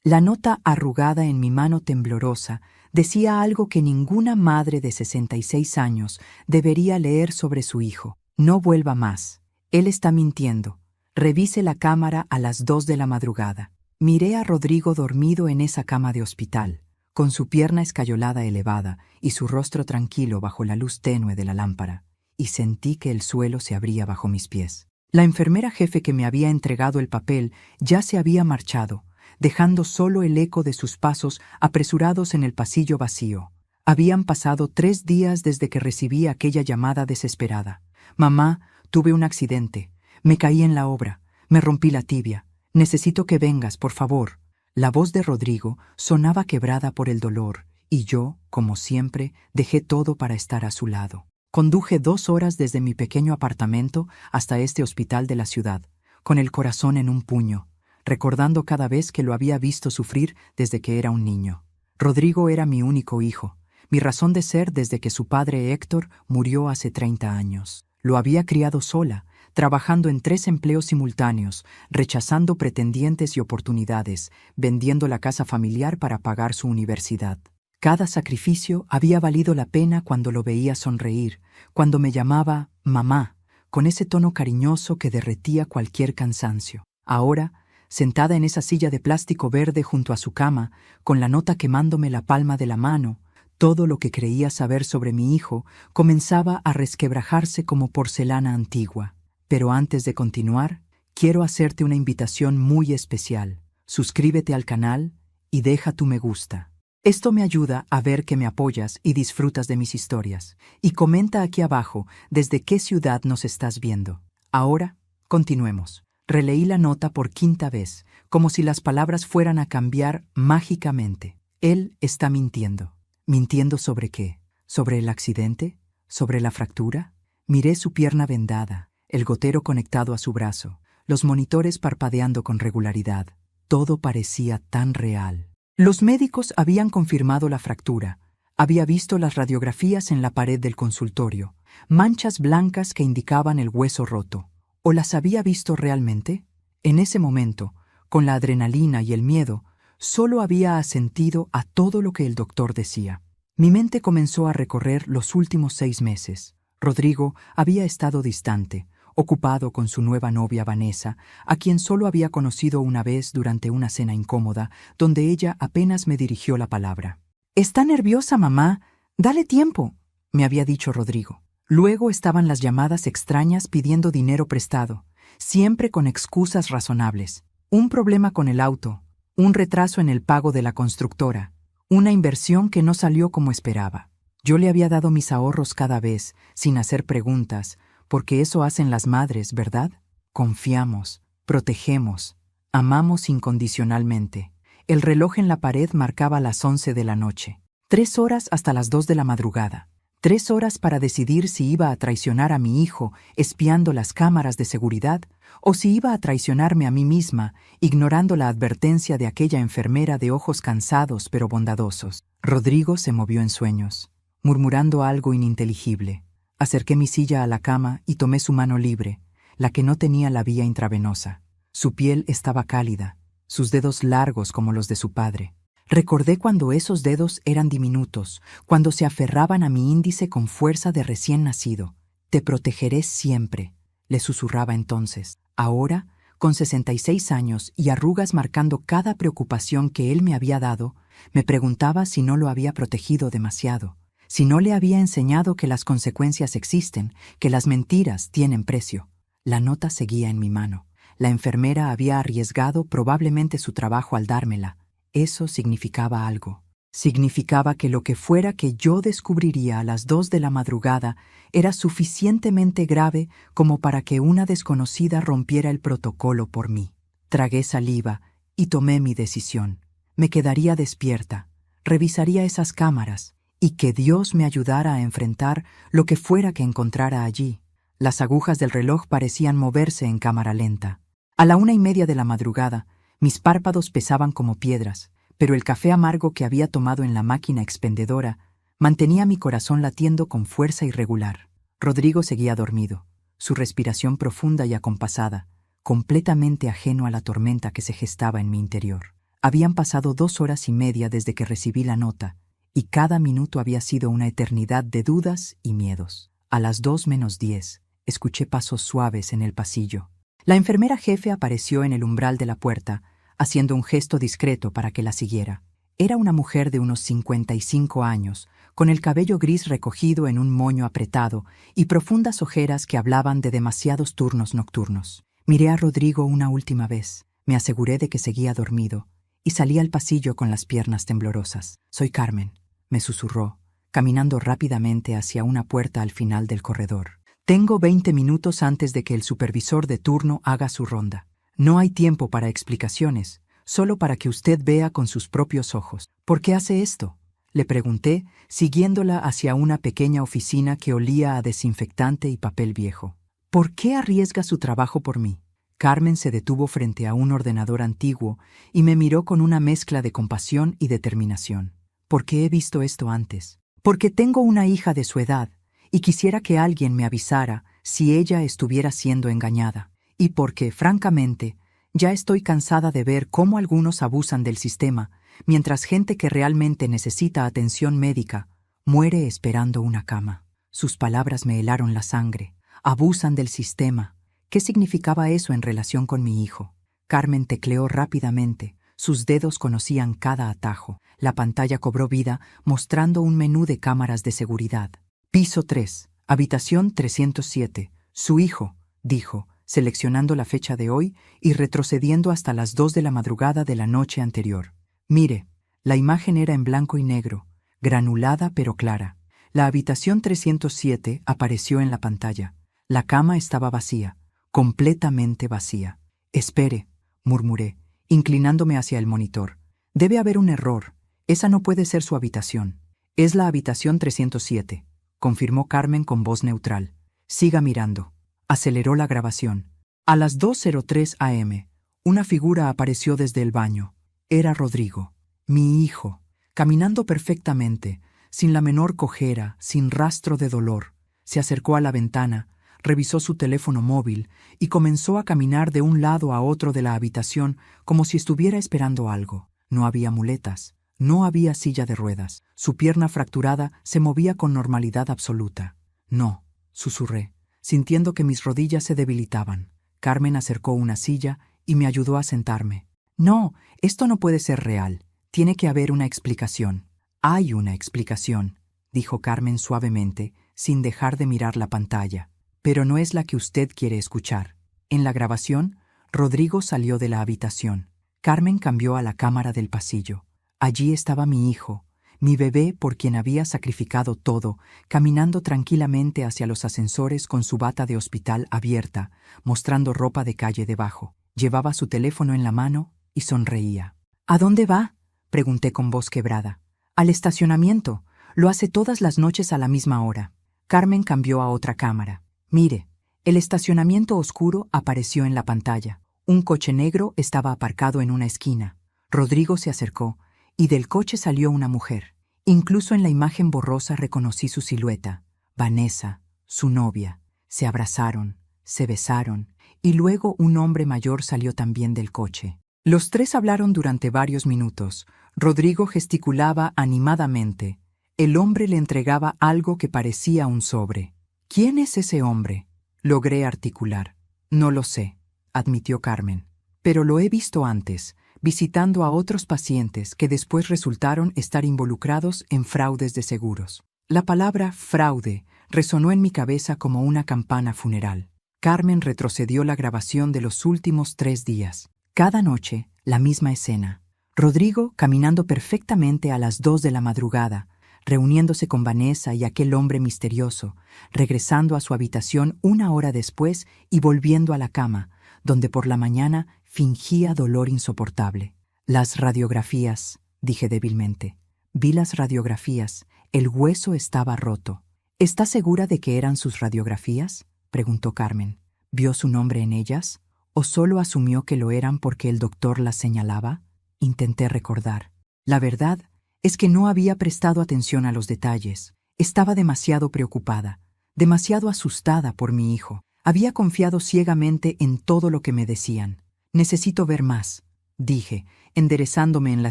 La nota arrugada en mi mano temblorosa decía algo que ninguna madre de 66 años debería leer sobre su hijo. No vuelva más. Él está mintiendo. Revise la cámara a las 2 de la madrugada. Miré a Rodrigo dormido en esa cama de hospital, con su pierna escayolada elevada y su rostro tranquilo bajo la luz tenue de la lámpara, y sentí que el suelo se abría bajo mis pies. La enfermera jefe que me había entregado el papel ya se había marchado, dejando solo el eco de sus pasos apresurados en el pasillo vacío. Habían pasado 3 días desde que recibí aquella llamada desesperada. Mamá, tuve un accidente. Me caí en la obra. Me rompí la tibia. Necesito que vengas, por favor. La voz de Rodrigo sonaba quebrada por el dolor, y yo, como siempre, dejé todo para estar a su lado. Conduje 2 horas desde mi pequeño apartamento hasta este hospital de la ciudad, con el corazón en un puño, recordando cada vez que lo había visto sufrir desde que era un niño. Rodrigo era mi único hijo, mi razón de ser desde que su padre Héctor murió hace 30 años. Lo había criado sola, trabajando en 3 empleos simultáneos, rechazando pretendientes y oportunidades, vendiendo la casa familiar para pagar su universidad. Cada sacrificio había valido la pena cuando lo veía sonreír, cuando me llamaba mamá, con ese tono cariñoso que derretía cualquier cansancio. Ahora, sentada en esa silla de plástico verde junto a su cama, con la nota quemándome la palma de la mano, todo lo que creía saber sobre mi hijo comenzaba a resquebrajarse como porcelana antigua. Pero antes de continuar, quiero hacerte una invitación muy especial. Suscríbete al canal y deja tu me gusta. Esto me ayuda a ver que me apoyas y disfrutas de mis historias. Y comenta aquí abajo desde qué ciudad nos estás viendo. Ahora, continuemos. Releí la nota por 5ª vez, como si las palabras fueran a cambiar mágicamente. Él está mintiendo. ¿Mintiendo sobre qué? ¿Sobre el accidente? ¿Sobre la fractura? Miré su pierna vendada, el gotero conectado a su brazo, los monitores parpadeando con regularidad. Todo parecía tan real. Los médicos habían confirmado la fractura. Había visto las radiografías en la pared del consultorio, manchas blancas que indicaban el hueso roto. ¿O las había visto realmente? En ese momento, con la adrenalina y el miedo, solo había asentido a todo lo que el doctor decía. Mi mente comenzó a recorrer los últimos 6 meses. Rodrigo había estado distante, ocupado con su nueva novia Vanessa, a quien solo había conocido una vez durante una cena incómoda, donde ella apenas me dirigió la palabra. «Está nerviosa, mamá. Dale tiempo», me había dicho Rodrigo. Luego estaban las llamadas extrañas pidiendo dinero prestado, siempre con excusas razonables. Un problema con el auto, un retraso en el pago de la constructora, una inversión que no salió como esperaba. Yo le había dado mis ahorros cada vez, sin hacer preguntas, porque eso hacen las madres, ¿verdad? Confiamos, protegemos, amamos incondicionalmente. El reloj en la pared marcaba las 11 de la noche. 3 horas hasta las 2 de la madrugada. 3 horas para decidir si iba a traicionar a mi hijo espiando las cámaras de seguridad o si iba a traicionarme a mí misma, ignorando la advertencia de aquella enfermera de ojos cansados pero bondadosos. Rodrigo se movió en sueños, murmurando algo ininteligible. Acerqué mi silla a la cama y tomé su mano libre, la que no tenía la vía intravenosa. Su piel estaba cálida, sus dedos largos como los de su padre. Recordé cuando esos dedos eran diminutos, cuando se aferraban a mi índice con fuerza de recién nacido. «Te protegeré siempre», le susurraba entonces. Ahora, con 66 años y arrugas marcando cada preocupación que él me había dado, me preguntaba si no lo había protegido demasiado, si no le había enseñado que las consecuencias existen, que las mentiras tienen precio. La nota seguía en mi mano. La enfermera había arriesgado probablemente su trabajo al dármela. Eso significaba algo. Significaba que lo que fuera que yo descubriría a las 2 de la madrugada era suficientemente grave como para que una desconocida rompiera el protocolo por mí. Tragué saliva y tomé mi decisión. Me quedaría despierta, revisaría esas cámaras y que Dios me ayudara a enfrentar lo que fuera que encontrara allí. Las agujas del reloj parecían moverse en cámara lenta. A la 1:30 de la madrugada, mis párpados pesaban como piedras, pero el café amargo que había tomado en la máquina expendedora mantenía mi corazón latiendo con fuerza irregular. Rodrigo seguía dormido, su respiración profunda y acompasada, completamente ajeno a la tormenta que se gestaba en mi interior. Habían pasado 2 horas y media desde que recibí la nota, y cada minuto había sido una eternidad de dudas y miedos. A las 2:10, escuché pasos suaves en el pasillo. La enfermera jefe apareció en el umbral de la puerta, haciendo un gesto discreto para que la siguiera. Era una mujer de unos 55 años, con el cabello gris recogido en un moño apretado y profundas ojeras que hablaban de demasiados turnos nocturnos. Miré a Rodrigo una última vez, me aseguré de que seguía dormido, y salí al pasillo con las piernas temblorosas. «Soy Carmen», me susurró, caminando rápidamente hacia una puerta al final del corredor. «Tengo 20 minutos antes de que el supervisor de turno haga su ronda. No hay tiempo para explicaciones, solo para que usted vea con sus propios ojos». «¿Por qué hace esto?», le pregunté, siguiéndola hacia una pequeña oficina que olía a desinfectante y papel viejo. «¿Por qué arriesga su trabajo por mí?». Carmen se detuvo frente a un ordenador antiguo y me miró con una mezcla de compasión y determinación. «Porque he visto esto antes. Porque tengo una hija de su edad y quisiera que alguien me avisara si ella estuviera siendo engañada. Y porque, francamente, ya estoy cansada de ver cómo algunos abusan del sistema, mientras gente que realmente necesita atención médica muere esperando una cama». Sus palabras me helaron la sangre. «Abusan del sistema». ¿Qué significaba eso en relación con mi hijo? Carmen tecleó rápidamente. Sus dedos conocían cada atajo. La pantalla cobró vida, mostrando un menú de cámaras de seguridad. «Piso 3, habitación 307. Su hijo», dijo, seleccionando la fecha de hoy y retrocediendo hasta las 2 de la madrugada de la noche anterior. «Mire». La imagen era en blanco y negro, granulada pero clara. La habitación 307 apareció en la pantalla. La cama estaba vacía, completamente vacía. «Espere», murmuré, inclinándome hacia el monitor. «Debe haber un error. Esa no puede ser su habitación». «Es la habitación 307», confirmó Carmen con voz neutral. «Siga mirando». Aceleró la grabación. A las 2:03 am, una figura apareció desde el baño. Era Rodrigo, mi hijo, caminando perfectamente, sin la menor cojera, sin rastro de dolor. Se acercó a la ventana, revisó su teléfono móvil y comenzó a caminar de un lado a otro de la habitación como si estuviera esperando algo. No había muletas, no había silla de ruedas. Su pierna fracturada se movía con normalidad absoluta. «No», susurré, sintiendo que mis rodillas se debilitaban. Carmen acercó una silla y me ayudó a sentarme. «No, esto no puede ser real. Tiene que haber una explicación». «Hay una explicación», dijo Carmen suavemente, sin dejar de mirar la pantalla. «Pero no es la que usted quiere escuchar». En la grabación, Rodrigo salió de la habitación. Carmen cambió a la cámara del pasillo. Allí estaba mi hijo, mi bebé por quien había sacrificado todo, caminando tranquilamente hacia los ascensores con su bata de hospital abierta, mostrando ropa de calle debajo. Llevaba su teléfono en la mano y sonreía. «¿A dónde va?», pregunté con voz quebrada. «Al estacionamiento. Lo hace todas las noches a la misma hora». Carmen cambió a otra cámara. «Mire». El estacionamiento oscuro apareció en la pantalla. Un coche negro estaba aparcado en una esquina. Rodrigo se acercó, y del coche salió una mujer. Incluso en la imagen borrosa reconocí su silueta. Vanessa, su novia. Se abrazaron, se besaron, y luego un hombre mayor salió también del coche. Los tres hablaron durante varios minutos. Rodrigo gesticulaba animadamente. El hombre le entregaba algo que parecía un sobre. «¿Quién es ese hombre?», logré articular. «No lo sé», admitió Carmen. «Pero lo he visto antes, visitando a otros pacientes que después resultaron estar involucrados en fraudes de seguros». La palabra fraude resonó en mi cabeza como una campana funeral. Carmen retrocedió la grabación de los últimos 3 días. Cada noche, la misma escena. Rodrigo caminando perfectamente a las 2 de la madrugada, reuniéndose con Vanessa y aquel hombre misterioso, regresando a su habitación 1 hora después y volviendo a la cama, donde por la mañana fingía dolor insoportable. «Las radiografías», dije débilmente. «Vi las radiografías. El hueso estaba roto». «¿Está segura de que eran sus radiografías?», preguntó Carmen. «¿Vio su nombre en ellas? ¿O solo asumió que lo eran porque el doctor las señalaba?». Intenté recordar. La verdad es que no había prestado atención a los detalles. Estaba demasiado preocupada, demasiado asustada por mi hijo. Había confiado ciegamente en todo lo que me decían. «Necesito ver más», dije, enderezándome en la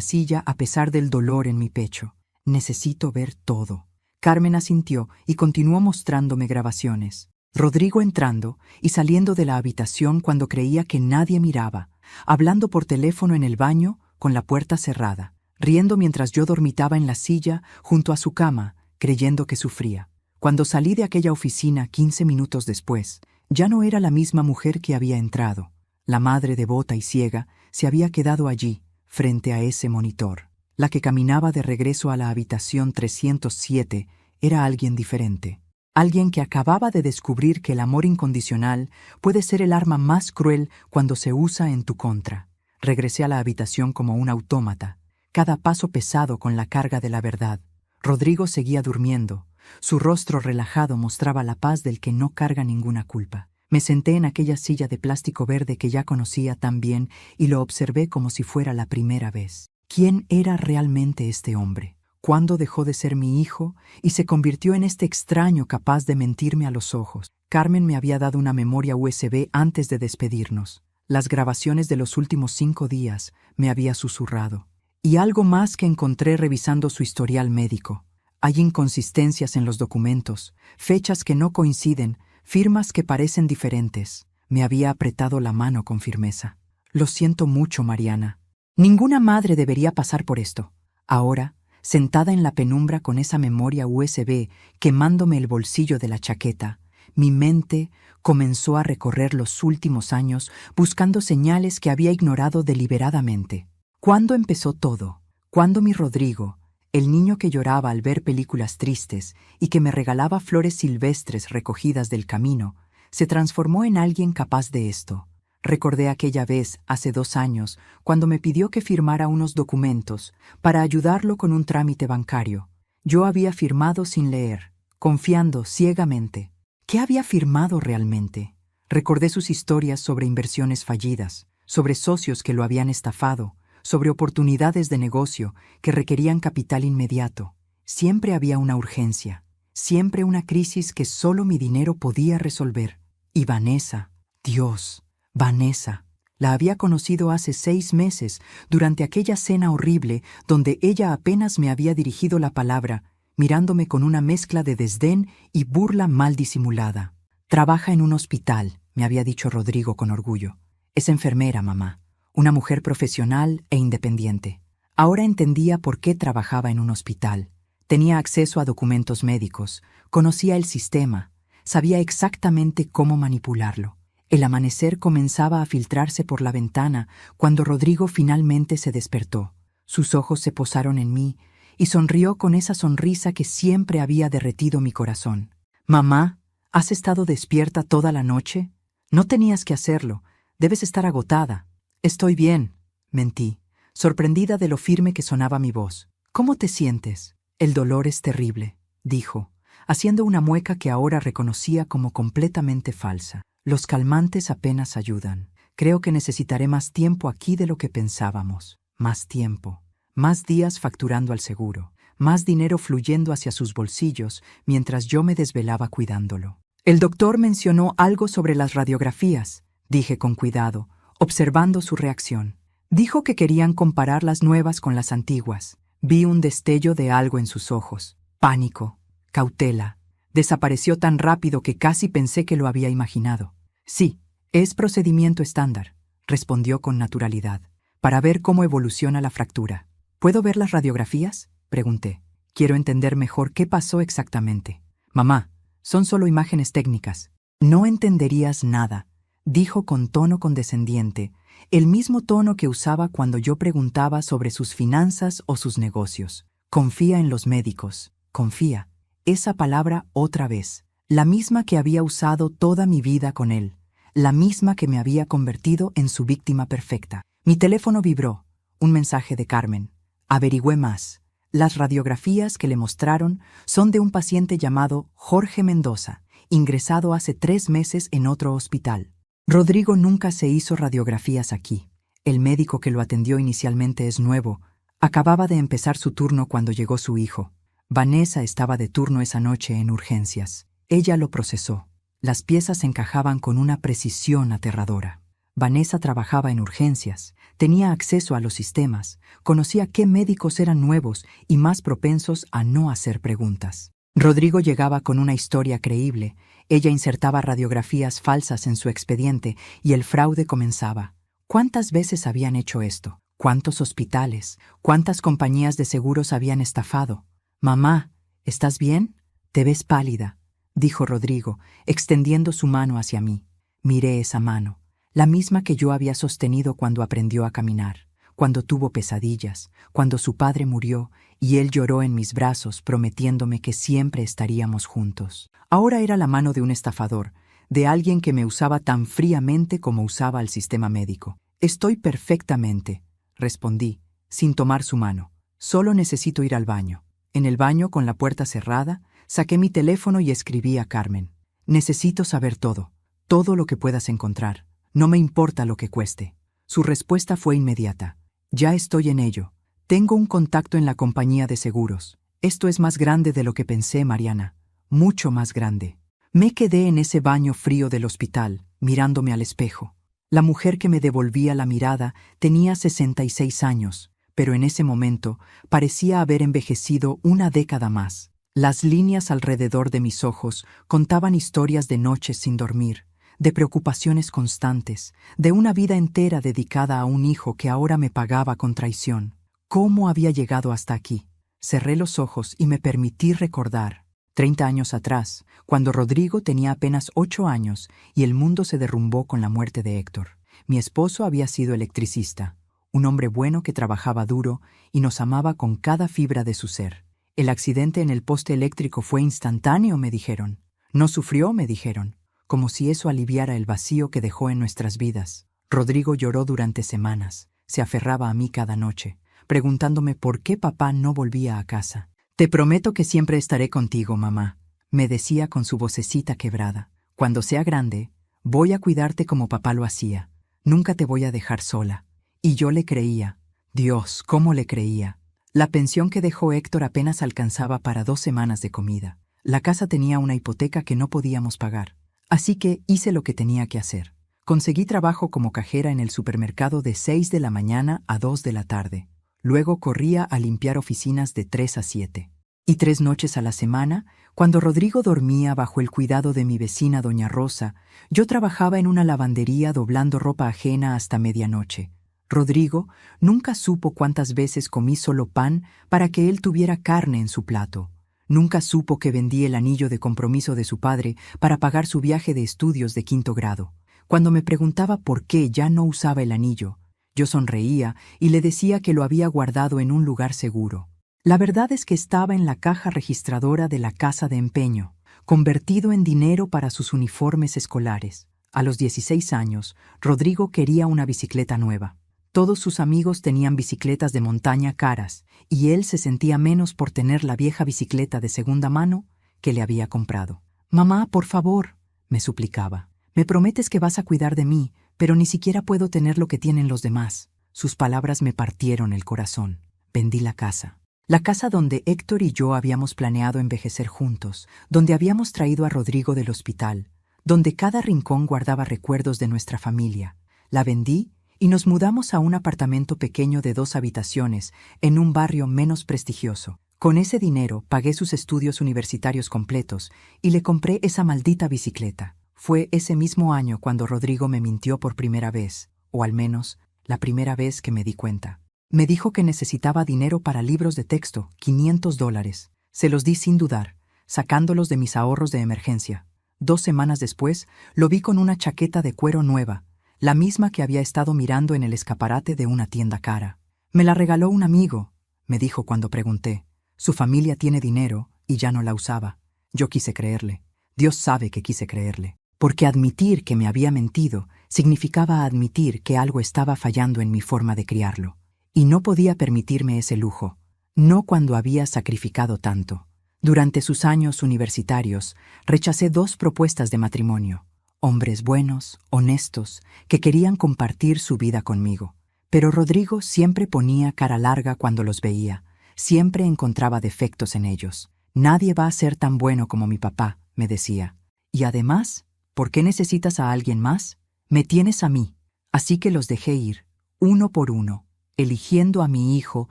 silla a pesar del dolor en mi pecho. Necesito ver todo. Carmen asintió y continuó mostrándome grabaciones. Rodrigo entrando y saliendo de la habitación cuando creía que nadie miraba, hablando por teléfono en el baño con la puerta cerrada, riendo mientras yo dormitaba en la silla junto a su cama, creyendo que sufría. Cuando salí de aquella oficina 15 minutos después, ya no era la misma mujer que había entrado. La madre devota y ciega se había quedado allí, frente a ese monitor. La que caminaba de regreso a la habitación 307 era alguien diferente. Alguien que acababa de descubrir que el amor incondicional puede ser el arma más cruel cuando se usa en tu contra. Regresé a la habitación como un autómata, cada paso pesado con la carga de la verdad. Rodrigo seguía durmiendo. Su rostro relajado mostraba la paz del que no carga ninguna culpa. Me senté en aquella silla de plástico verde que ya conocía tan bien y lo observé como si fuera la primera vez. ¿Quién era realmente este hombre? ¿Cuándo dejó de ser mi hijo y se convirtió en este extraño capaz de mentirme a los ojos? Carmen me había dado una memoria USB antes de despedirnos. Las grabaciones de los últimos 5 días me había susurrado. Y algo más que encontré revisando su historial médico. Hay inconsistencias en los documentos, fechas que no coinciden, firmas que parecen diferentes. Me había apretado la mano con firmeza. Lo siento mucho, Mariana. Ninguna madre debería pasar por esto. Ahora, sentada en la penumbra con esa memoria USB quemándome el bolsillo de la chaqueta, mi mente comenzó a recorrer los últimos años buscando señales que había ignorado deliberadamente. ¿Cuándo empezó todo? ¿Cuándo mi Rodrigo, el niño que lloraba al ver películas tristes y que me regalaba flores silvestres recogidas del camino, se transformó en alguien capaz de esto? Recordé aquella vez, hace 2 años, cuando me pidió que firmara unos documentos para ayudarlo con un trámite bancario. Yo había firmado sin leer, confiando ciegamente. ¿Qué había firmado realmente? Recordé sus historias sobre inversiones fallidas, sobre socios que lo habían estafado, sobre oportunidades de negocio que requerían capital inmediato. Siempre había una urgencia, siempre una crisis que solo mi dinero podía resolver. Y Vanessa, Dios, Vanessa, la había conocido hace 6 meses, durante aquella cena horrible donde ella apenas me había dirigido la palabra, mirándome con una mezcla de desdén y burla mal disimulada. Trabaja en un hospital, me había dicho Rodrigo con orgullo. Es enfermera, mamá, una mujer profesional e independiente. Ahora entendía por qué trabajaba en un hospital. Tenía acceso a documentos médicos, conocía el sistema, sabía exactamente cómo manipularlo. El amanecer comenzaba a filtrarse por la ventana cuando Rodrigo finalmente se despertó. Sus ojos se posaron en mí y sonrió con esa sonrisa que siempre había derretido mi corazón. «Mamá, ¿has estado despierta toda la noche? No tenías que hacerlo. Debes estar agotada». «Estoy bien», mentí, sorprendida de lo firme que sonaba mi voz. «¿Cómo te sientes?» «El dolor es terrible», dijo, haciendo una mueca que ahora reconocía como completamente falsa. «Los calmantes apenas ayudan. Creo que necesitaré más tiempo aquí de lo que pensábamos. Más tiempo. Más días facturando al seguro. Más dinero fluyendo hacia sus bolsillos mientras yo me desvelaba cuidándolo». «El doctor mencionó algo sobre las radiografías», dije con cuidado, observando su reacción. «Dijo que querían comparar las nuevas con las antiguas». Vi un destello de algo en sus ojos. Pánico. Cautela. Desapareció tan rápido que casi pensé que lo había imaginado. «Sí, es procedimiento estándar», respondió con naturalidad, «para ver cómo evoluciona la fractura». «¿Puedo ver las radiografías?», pregunté. «Quiero entender mejor qué pasó exactamente». «Mamá, son solo imágenes técnicas». «No entenderías nada», dijo con tono condescendiente, el mismo tono que usaba cuando yo preguntaba sobre sus finanzas o sus negocios. «Confía en los médicos. Confía». Esa palabra otra vez, la misma que había usado toda mi vida con él, la misma que me había convertido en su víctima perfecta. Mi teléfono vibró. Un mensaje de Carmen. Averigüé más. Las radiografías que le mostraron son de un paciente llamado Jorge Mendoza, ingresado hace 3 meses en otro hospital. Rodrigo nunca se hizo radiografías aquí. El médico que lo atendió inicialmente es nuevo. Acababa de empezar su turno cuando llegó su hijo. Vanessa estaba de turno esa noche en urgencias. Ella lo procesó. Las piezas encajaban con una precisión aterradora. Vanessa trabajaba en urgencias, tenía acceso a los sistemas, conocía qué médicos eran nuevos y más propensos a no hacer preguntas. Rodrigo llegaba con una historia creíble, ella insertaba radiografías falsas en su expediente y el fraude comenzaba. ¿Cuántas veces habían hecho esto? ¿Cuántos hospitales? ¿Cuántas compañías de seguros habían estafado? «Mamá, ¿estás bien? Te ves pálida», dijo Rodrigo, extendiendo su mano hacia mí. Miré esa mano, la misma que yo había sostenido cuando aprendió a caminar, cuando tuvo pesadillas, cuando su padre murió y él lloró en mis brazos prometiéndome que siempre estaríamos juntos. Ahora era la mano de un estafador, de alguien que me usaba tan fríamente como usaba al sistema médico. «Estoy perfectamente», respondí, sin tomar su mano. «Solo necesito ir al baño». En el baño, con la puerta cerrada, saqué mi teléfono y escribí a Carmen. «Necesito saber todo, todo lo que puedas encontrar. No me importa lo que cueste». Su respuesta fue inmediata. «Ya estoy en ello. Tengo un contacto en la compañía de seguros. Esto es más grande de lo que pensé, Mariana. Mucho más grande». Me quedé en ese baño frío del hospital, mirándome al espejo. La mujer que me devolvía la mirada tenía 66 años, pero en ese momento parecía haber envejecido una década más. Las líneas alrededor de mis ojos contaban historias de noches sin dormir, de preocupaciones constantes, de una vida entera dedicada a un hijo que ahora me pagaba con traición. ¿Cómo había llegado hasta aquí? Cerré los ojos y me permití recordar. 30 años atrás, cuando Rodrigo tenía apenas 8 años y el mundo se derrumbó con la muerte de Héctor. Mi esposo había sido electricista, un hombre bueno que trabajaba duro y nos amaba con cada fibra de su ser. El accidente en el poste eléctrico fue instantáneo, me dijeron. No sufrió, me dijeron, como si eso aliviara el vacío que dejó en nuestras vidas. Rodrigo lloró durante semanas, se aferraba a mí cada noche, preguntándome por qué papá no volvía a casa. «Te prometo que siempre estaré contigo, mamá», me decía con su vocecita quebrada. «Cuando sea grande, voy a cuidarte como papá lo hacía. Nunca te voy a dejar sola». Y yo le creía. Dios, cómo le creía. La pensión que dejó Héctor apenas alcanzaba para 2 semanas de comida. La casa tenía una hipoteca que no podíamos pagar. Así que hice lo que tenía que hacer. Conseguí trabajo como cajera en el supermercado de 6 de la mañana a 2 de la tarde. Luego corría a limpiar oficinas de 3 a 7. Y 3 noches a la semana, cuando Rodrigo dormía bajo el cuidado de mi vecina doña Rosa, yo trabajaba en una lavandería doblando ropa ajena hasta medianoche. Rodrigo nunca supo cuántas veces comí solo pan para que él tuviera carne en su plato. Nunca supo que vendí el anillo de compromiso de su padre para pagar su viaje de estudios de 5º grado. Cuando me preguntaba por qué ya no usaba el anillo, yo sonreía y le decía que lo había guardado en un lugar seguro. La verdad es que estaba en la caja registradora de la casa de empeño, convertido en dinero para sus uniformes escolares. A los 16 años, Rodrigo quería una bicicleta nueva. Todos sus amigos tenían bicicletas de montaña caras, y él se sentía menos por tener la vieja bicicleta de segunda mano que le había comprado. «Mamá, por favor», me suplicaba, «me prometes que vas a cuidar de mí, pero ni siquiera puedo tener lo que tienen los demás». Sus palabras me partieron el corazón. Vendí la casa. La casa donde Héctor y yo habíamos planeado envejecer juntos, donde habíamos traído a Rodrigo del hospital, donde cada rincón guardaba recuerdos de nuestra familia. La vendí y nos mudamos a un apartamento pequeño de 2 habitaciones en un barrio menos prestigioso. Con ese dinero pagué sus estudios universitarios completos y le compré esa maldita bicicleta. Fue ese mismo año cuando Rodrigo me mintió por primera vez, o al menos la primera vez que me di cuenta. Me dijo que necesitaba dinero para libros de texto, $500. Se los di sin dudar, sacándolos de mis ahorros de emergencia. 2 semanas después, lo vi con una chaqueta de cuero nueva, la misma que había estado mirando en el escaparate de una tienda cara. «Me la regaló un amigo», me dijo cuando pregunté. «Su familia tiene dinero y ya no la usaba». Yo quise creerle. Dios sabe que quise creerle. Porque admitir que me había mentido significaba admitir que algo estaba fallando en mi forma de criarlo. Y no podía permitirme ese lujo, no cuando había sacrificado tanto. Durante sus años universitarios, rechacé 2 propuestas de matrimonio. Hombres buenos, honestos, que querían compartir su vida conmigo. Pero Rodrigo siempre ponía cara larga cuando los veía, siempre encontraba defectos en ellos. «Nadie va a ser tan bueno como mi papá», me decía. «Y además, ¿por qué necesitas a alguien más? Me tienes a mí». Así que los dejé ir, uno por uno, eligiendo a mi hijo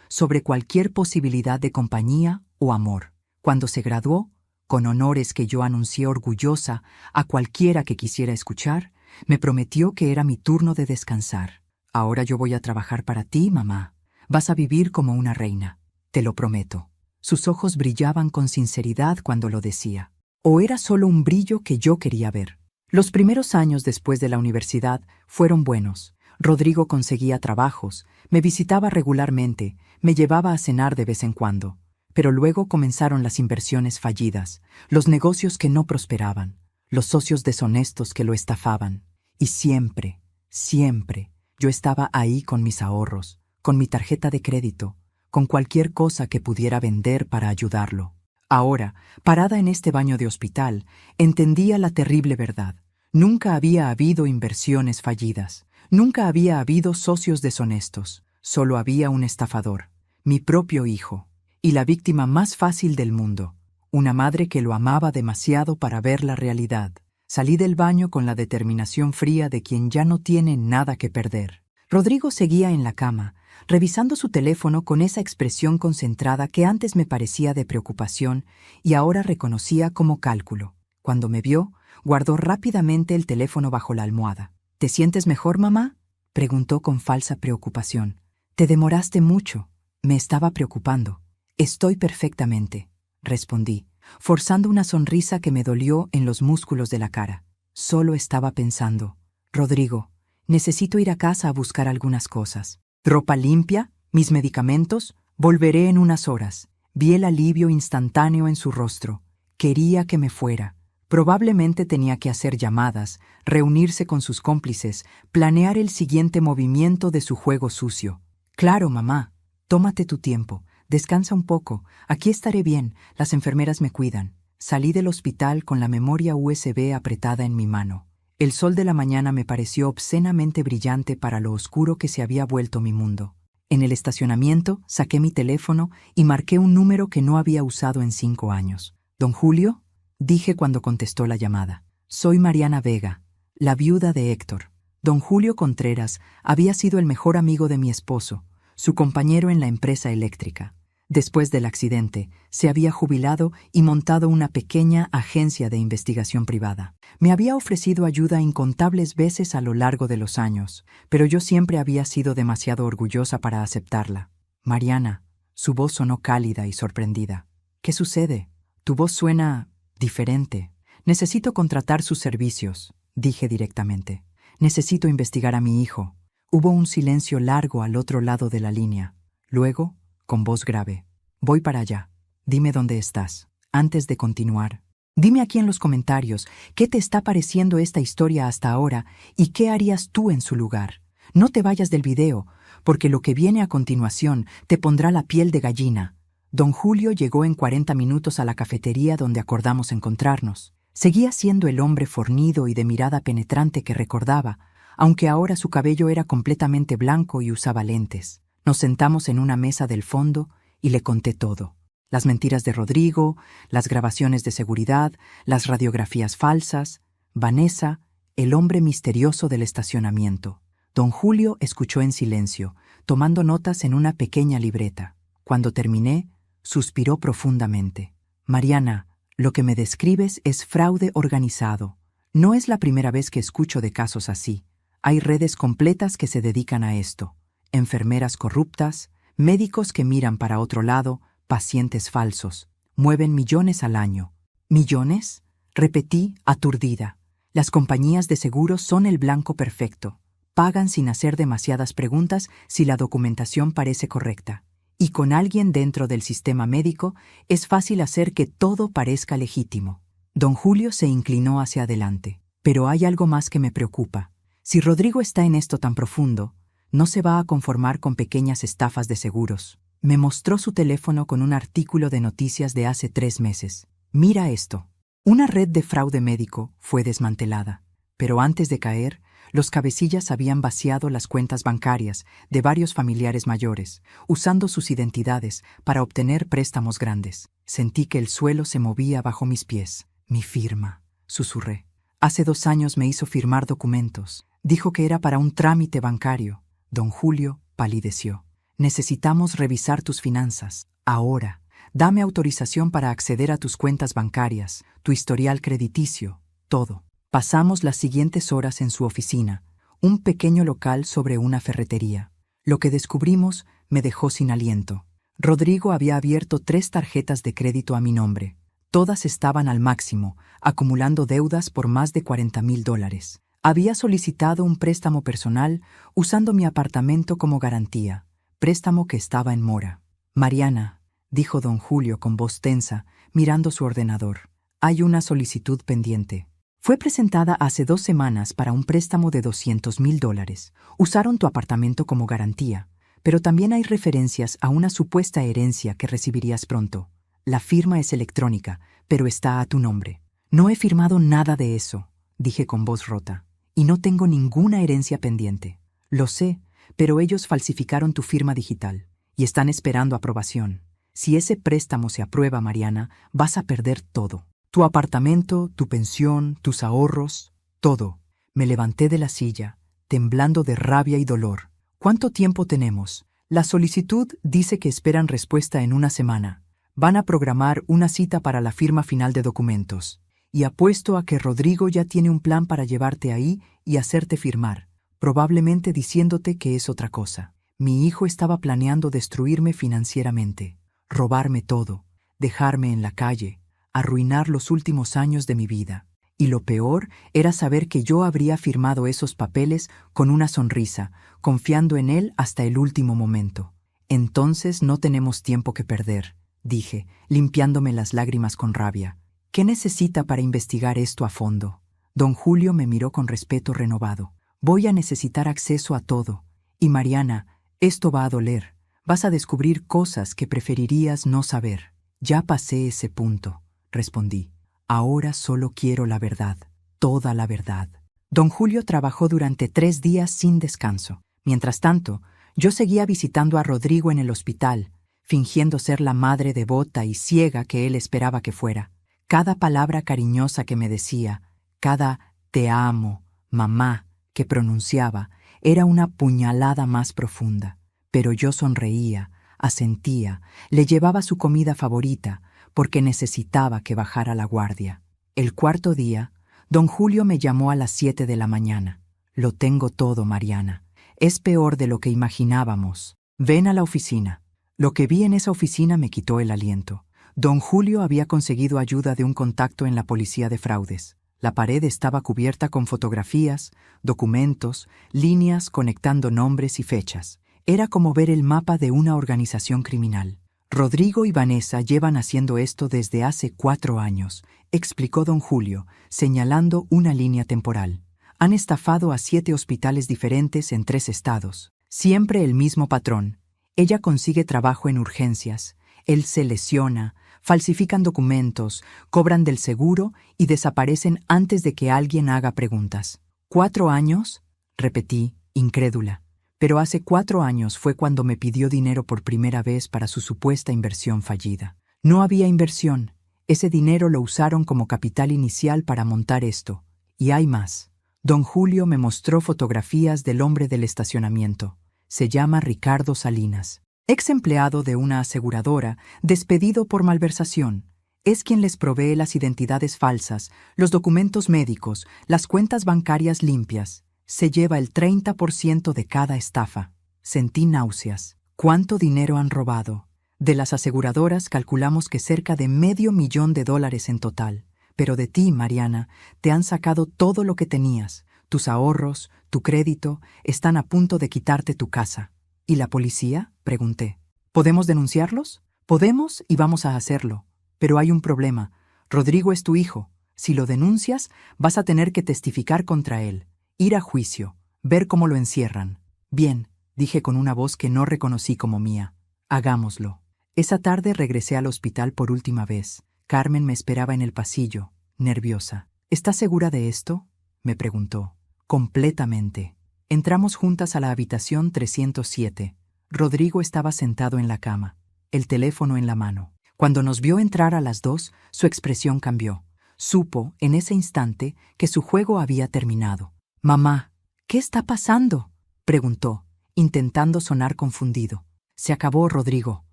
sobre cualquier posibilidad de compañía o amor. Cuando se graduó, con honores que yo anuncié orgullosa a cualquiera que quisiera escuchar, me prometió que era mi turno de descansar. Ahora yo voy a trabajar para ti, mamá. Vas a vivir como una reina. Te lo prometo. Sus ojos brillaban con sinceridad cuando lo decía. ¿O era solo un brillo que yo quería ver? Los primeros años después de la universidad fueron buenos. Rodrigo conseguía trabajos, me visitaba regularmente, me llevaba a cenar de vez en cuando. Pero luego comenzaron las inversiones fallidas, los negocios que no prosperaban, los socios deshonestos que lo estafaban. Y siempre, siempre, yo estaba ahí con mis ahorros, con mi tarjeta de crédito, con cualquier cosa que pudiera vender para ayudarlo. Ahora, parada en este baño de hospital, entendía la terrible verdad. Nunca había habido inversiones fallidas, nunca había habido socios deshonestos, solo había un estafador, mi propio hijo. Y la víctima más fácil del mundo, una madre que lo amaba demasiado para ver la realidad. Salí del baño con la determinación fría de quien ya no tiene nada que perder. Rodrigo seguía en la cama, revisando su teléfono con esa expresión concentrada que antes me parecía de preocupación y ahora reconocía como cálculo. Cuando me vio, guardó rápidamente el teléfono bajo la almohada. ¿Te sientes mejor, mamá?, preguntó con falsa preocupación. Te demoraste mucho. Me estaba preocupando. Estoy perfectamente, respondí, forzando una sonrisa que me dolió en los músculos de la cara. Solo estaba pensando, Rodrigo, necesito ir a casa a buscar algunas cosas. ¿Ropa limpia? ¿Mis medicamentos? Volveré en unas horas. Vi el alivio instantáneo en su rostro. Quería que me fuera. Probablemente tenía que hacer llamadas, reunirse con sus cómplices, planear el siguiente movimiento de su juego sucio. Claro, mamá, tómate tu tiempo. Descansa un poco, aquí estaré bien, las enfermeras me cuidan. Salí del hospital con la memoria USB apretada en mi mano. El sol de la mañana me pareció obscenamente brillante para lo oscuro que se había vuelto mi mundo. En el estacionamiento saqué mi teléfono y marqué un número que no había usado en 5 años. ¿Don Julio?, dije cuando contestó la llamada. Soy Mariana Vega, la viuda de Héctor. Don Julio Contreras había sido el mejor amigo de mi esposo, su compañero en la empresa eléctrica. Después del accidente, se había jubilado y montado una pequeña agencia de investigación privada. Me había ofrecido ayuda incontables veces a lo largo de los años, pero yo siempre había sido demasiado orgullosa para aceptarla. Mariana, su voz sonó cálida y sorprendida. ¿Qué sucede? Tu voz suena diferente. Necesito contratar sus servicios, dije directamente. Necesito investigar a mi hijo. Hubo un silencio largo al otro lado de la línea. Luego, con voz grave, voy para allá. Dime dónde estás. Antes de continuar, dime aquí en los comentarios qué te está pareciendo esta historia hasta ahora y qué harías tú en su lugar. No te vayas del video, porque lo que viene a continuación te pondrá la piel de gallina. Don Julio llegó en 40 minutos a la cafetería donde acordamos encontrarnos. Seguía siendo el hombre fornido y de mirada penetrante que recordaba, aunque ahora su cabello era completamente blanco y usaba lentes. Nos sentamos en una mesa del fondo y le conté todo. Las mentiras de Rodrigo, las grabaciones de seguridad, las radiografías falsas, Vanessa, el hombre misterioso del estacionamiento. Don Julio escuchó en silencio, tomando notas en una pequeña libreta. Cuando terminé, suspiró profundamente. Mariana, lo que me describes es fraude organizado. No es la primera vez que escucho de casos así. Hay redes completas que se dedican a esto. Enfermeras corruptas, médicos que miran para otro lado, pacientes falsos. Mueven millones al año. ¿Millones?, repetí, aturdida. Las compañías de seguros son el blanco perfecto. Pagan sin hacer demasiadas preguntas si la documentación parece correcta. Y con alguien dentro del sistema médico es fácil hacer que todo parezca legítimo. Don Julio se inclinó hacia adelante. Pero hay algo más que me preocupa. Si Rodrigo está en esto tan profundo, no se va a conformar con pequeñas estafas de seguros. Me mostró su teléfono con un artículo de noticias de hace 3 meses. Mira esto. Una red de fraude médico fue desmantelada, pero antes de caer, los cabecillas habían vaciado las cuentas bancarias de varios familiares mayores, usando sus identidades para obtener préstamos grandes. Sentí que el suelo se movía bajo mis pies. Mi firma, susurré. Hace 2 años me hizo firmar documentos. Dijo que era para un trámite bancario. Don Julio palideció. Necesitamos revisar tus finanzas. Ahora. Dame autorización para acceder a tus cuentas bancarias, tu historial crediticio, todo. Pasamos las siguientes horas en su oficina, un pequeño local sobre una ferretería. Lo que descubrimos me dejó sin aliento. Rodrigo había abierto 3 tarjetas de crédito a mi nombre. Todas estaban al máximo, acumulando deudas por más de $40,000. Había solicitado un préstamo personal usando mi apartamento como garantía, préstamo que estaba en mora. Mariana, dijo don Julio con voz tensa, mirando su ordenador. Hay una solicitud pendiente. Fue presentada hace 2 semanas para un préstamo de $200,000. Usaron tu apartamento como garantía, pero también hay referencias a una supuesta herencia que recibirías pronto. La firma es electrónica, pero está a tu nombre. No he firmado nada de eso, dije con voz rota, y no tengo ninguna herencia pendiente. Lo sé, pero ellos falsificaron tu firma digital y están esperando aprobación. Si ese préstamo se aprueba, Mariana, vas a perder todo. Tu apartamento, tu pensión, tus ahorros, todo. Me levanté de la silla, temblando de rabia y dolor. ¿Cuánto tiempo tenemos? La solicitud dice que esperan respuesta en 1 semana. Van a programar una cita para la firma final de documentos. Y apuesto a que Rodrigo ya tiene un plan para llevarte ahí y hacerte firmar, probablemente diciéndote que es otra cosa. Mi hijo estaba planeando destruirme financieramente. Robarme todo, dejarme en la calle, arruinar los últimos años de mi vida. Y lo peor era saber que yo habría firmado esos papeles con una sonrisa, confiando en él hasta el último momento. Entonces no tenemos tiempo que perder, dije, limpiándome las lágrimas con rabia. ¿Qué necesita para investigar esto a fondo? Don Julio me miró con respeto renovado. Voy a necesitar acceso a todo. Y Mariana, esto va a doler. Vas a descubrir cosas que preferirías no saber. Ya pasé ese punto, respondí. Ahora solo quiero la verdad, toda la verdad. Don Julio trabajó durante 3 días sin descanso. Mientras tanto, yo seguía visitando a Rodrigo en el hospital, fingiendo ser la madre devota y ciega que él esperaba que fuera. Cada palabra cariñosa que me decía, cada «te amo», «mamá» que pronunciaba, era una puñalada más profunda. Pero yo sonreía, asentía, le llevaba su comida favorita, porque necesitaba que bajara la guardia. El 4.º día, don Julio me llamó a las 7 de la mañana. Lo tengo todo, Mariana. Es peor de lo que imaginábamos. Ven a la oficina. Lo que vi en esa oficina me quitó el aliento. Don Julio había conseguido ayuda de un contacto en la policía de fraudes. La pared estaba cubierta con fotografías, documentos, líneas conectando nombres y fechas. Era como ver el mapa de una organización criminal. Rodrigo y Vanessa llevan haciendo esto desde hace 4 años, explicó don Julio, señalando una línea temporal. Han estafado a 7 hospitales diferentes en 3 estados. Siempre el mismo patrón. Ella consigue trabajo en urgencias. Él se lesiona, falsifican documentos, cobran del seguro y desaparecen antes de que alguien haga preguntas. ¿4 años? Repetí, incrédula. Pero hace 4 años fue cuando me pidió dinero por primera vez para su supuesta inversión fallida. No había inversión. Ese dinero lo usaron como capital inicial para montar esto. Y hay más. Don Julio me mostró fotografías del hombre del estacionamiento. Se llama Ricardo Salinas. Ex empleado de una aseguradora, despedido por malversación. Es quien les provee las identidades falsas, los documentos médicos, las cuentas bancarias limpias. Se lleva el 30% de cada estafa. Sentí náuseas. ¿Cuánto dinero han robado? De las aseguradoras calculamos que cerca de $500,000 en total. Pero de ti, Mariana, te han sacado todo lo que tenías. Tus ahorros, tu crédito, están a punto de quitarte tu casa. ¿Y la policía?, pregunté. ¿Podemos denunciarlos? Podemos y vamos a hacerlo. Pero hay un problema. Rodrigo es tu hijo. Si lo denuncias, vas a tener que testificar contra él. Ir a juicio, ver cómo lo encierran. Bien, dije con una voz que no reconocí como mía. Hagámoslo. Esa tarde regresé al hospital por última vez. Carmen me esperaba en el pasillo, nerviosa. ¿Estás segura de esto?, me preguntó. Completamente. Entramos juntas a la habitación 307. Rodrigo estaba sentado en la cama, el teléfono en la mano. Cuando nos vio entrar a las 2, su expresión cambió. Supo, en ese instante, que su juego había terminado. «Mamá, ¿Qué está pasando?, preguntó, intentando sonar confundido. Se acabó, Rodrigo,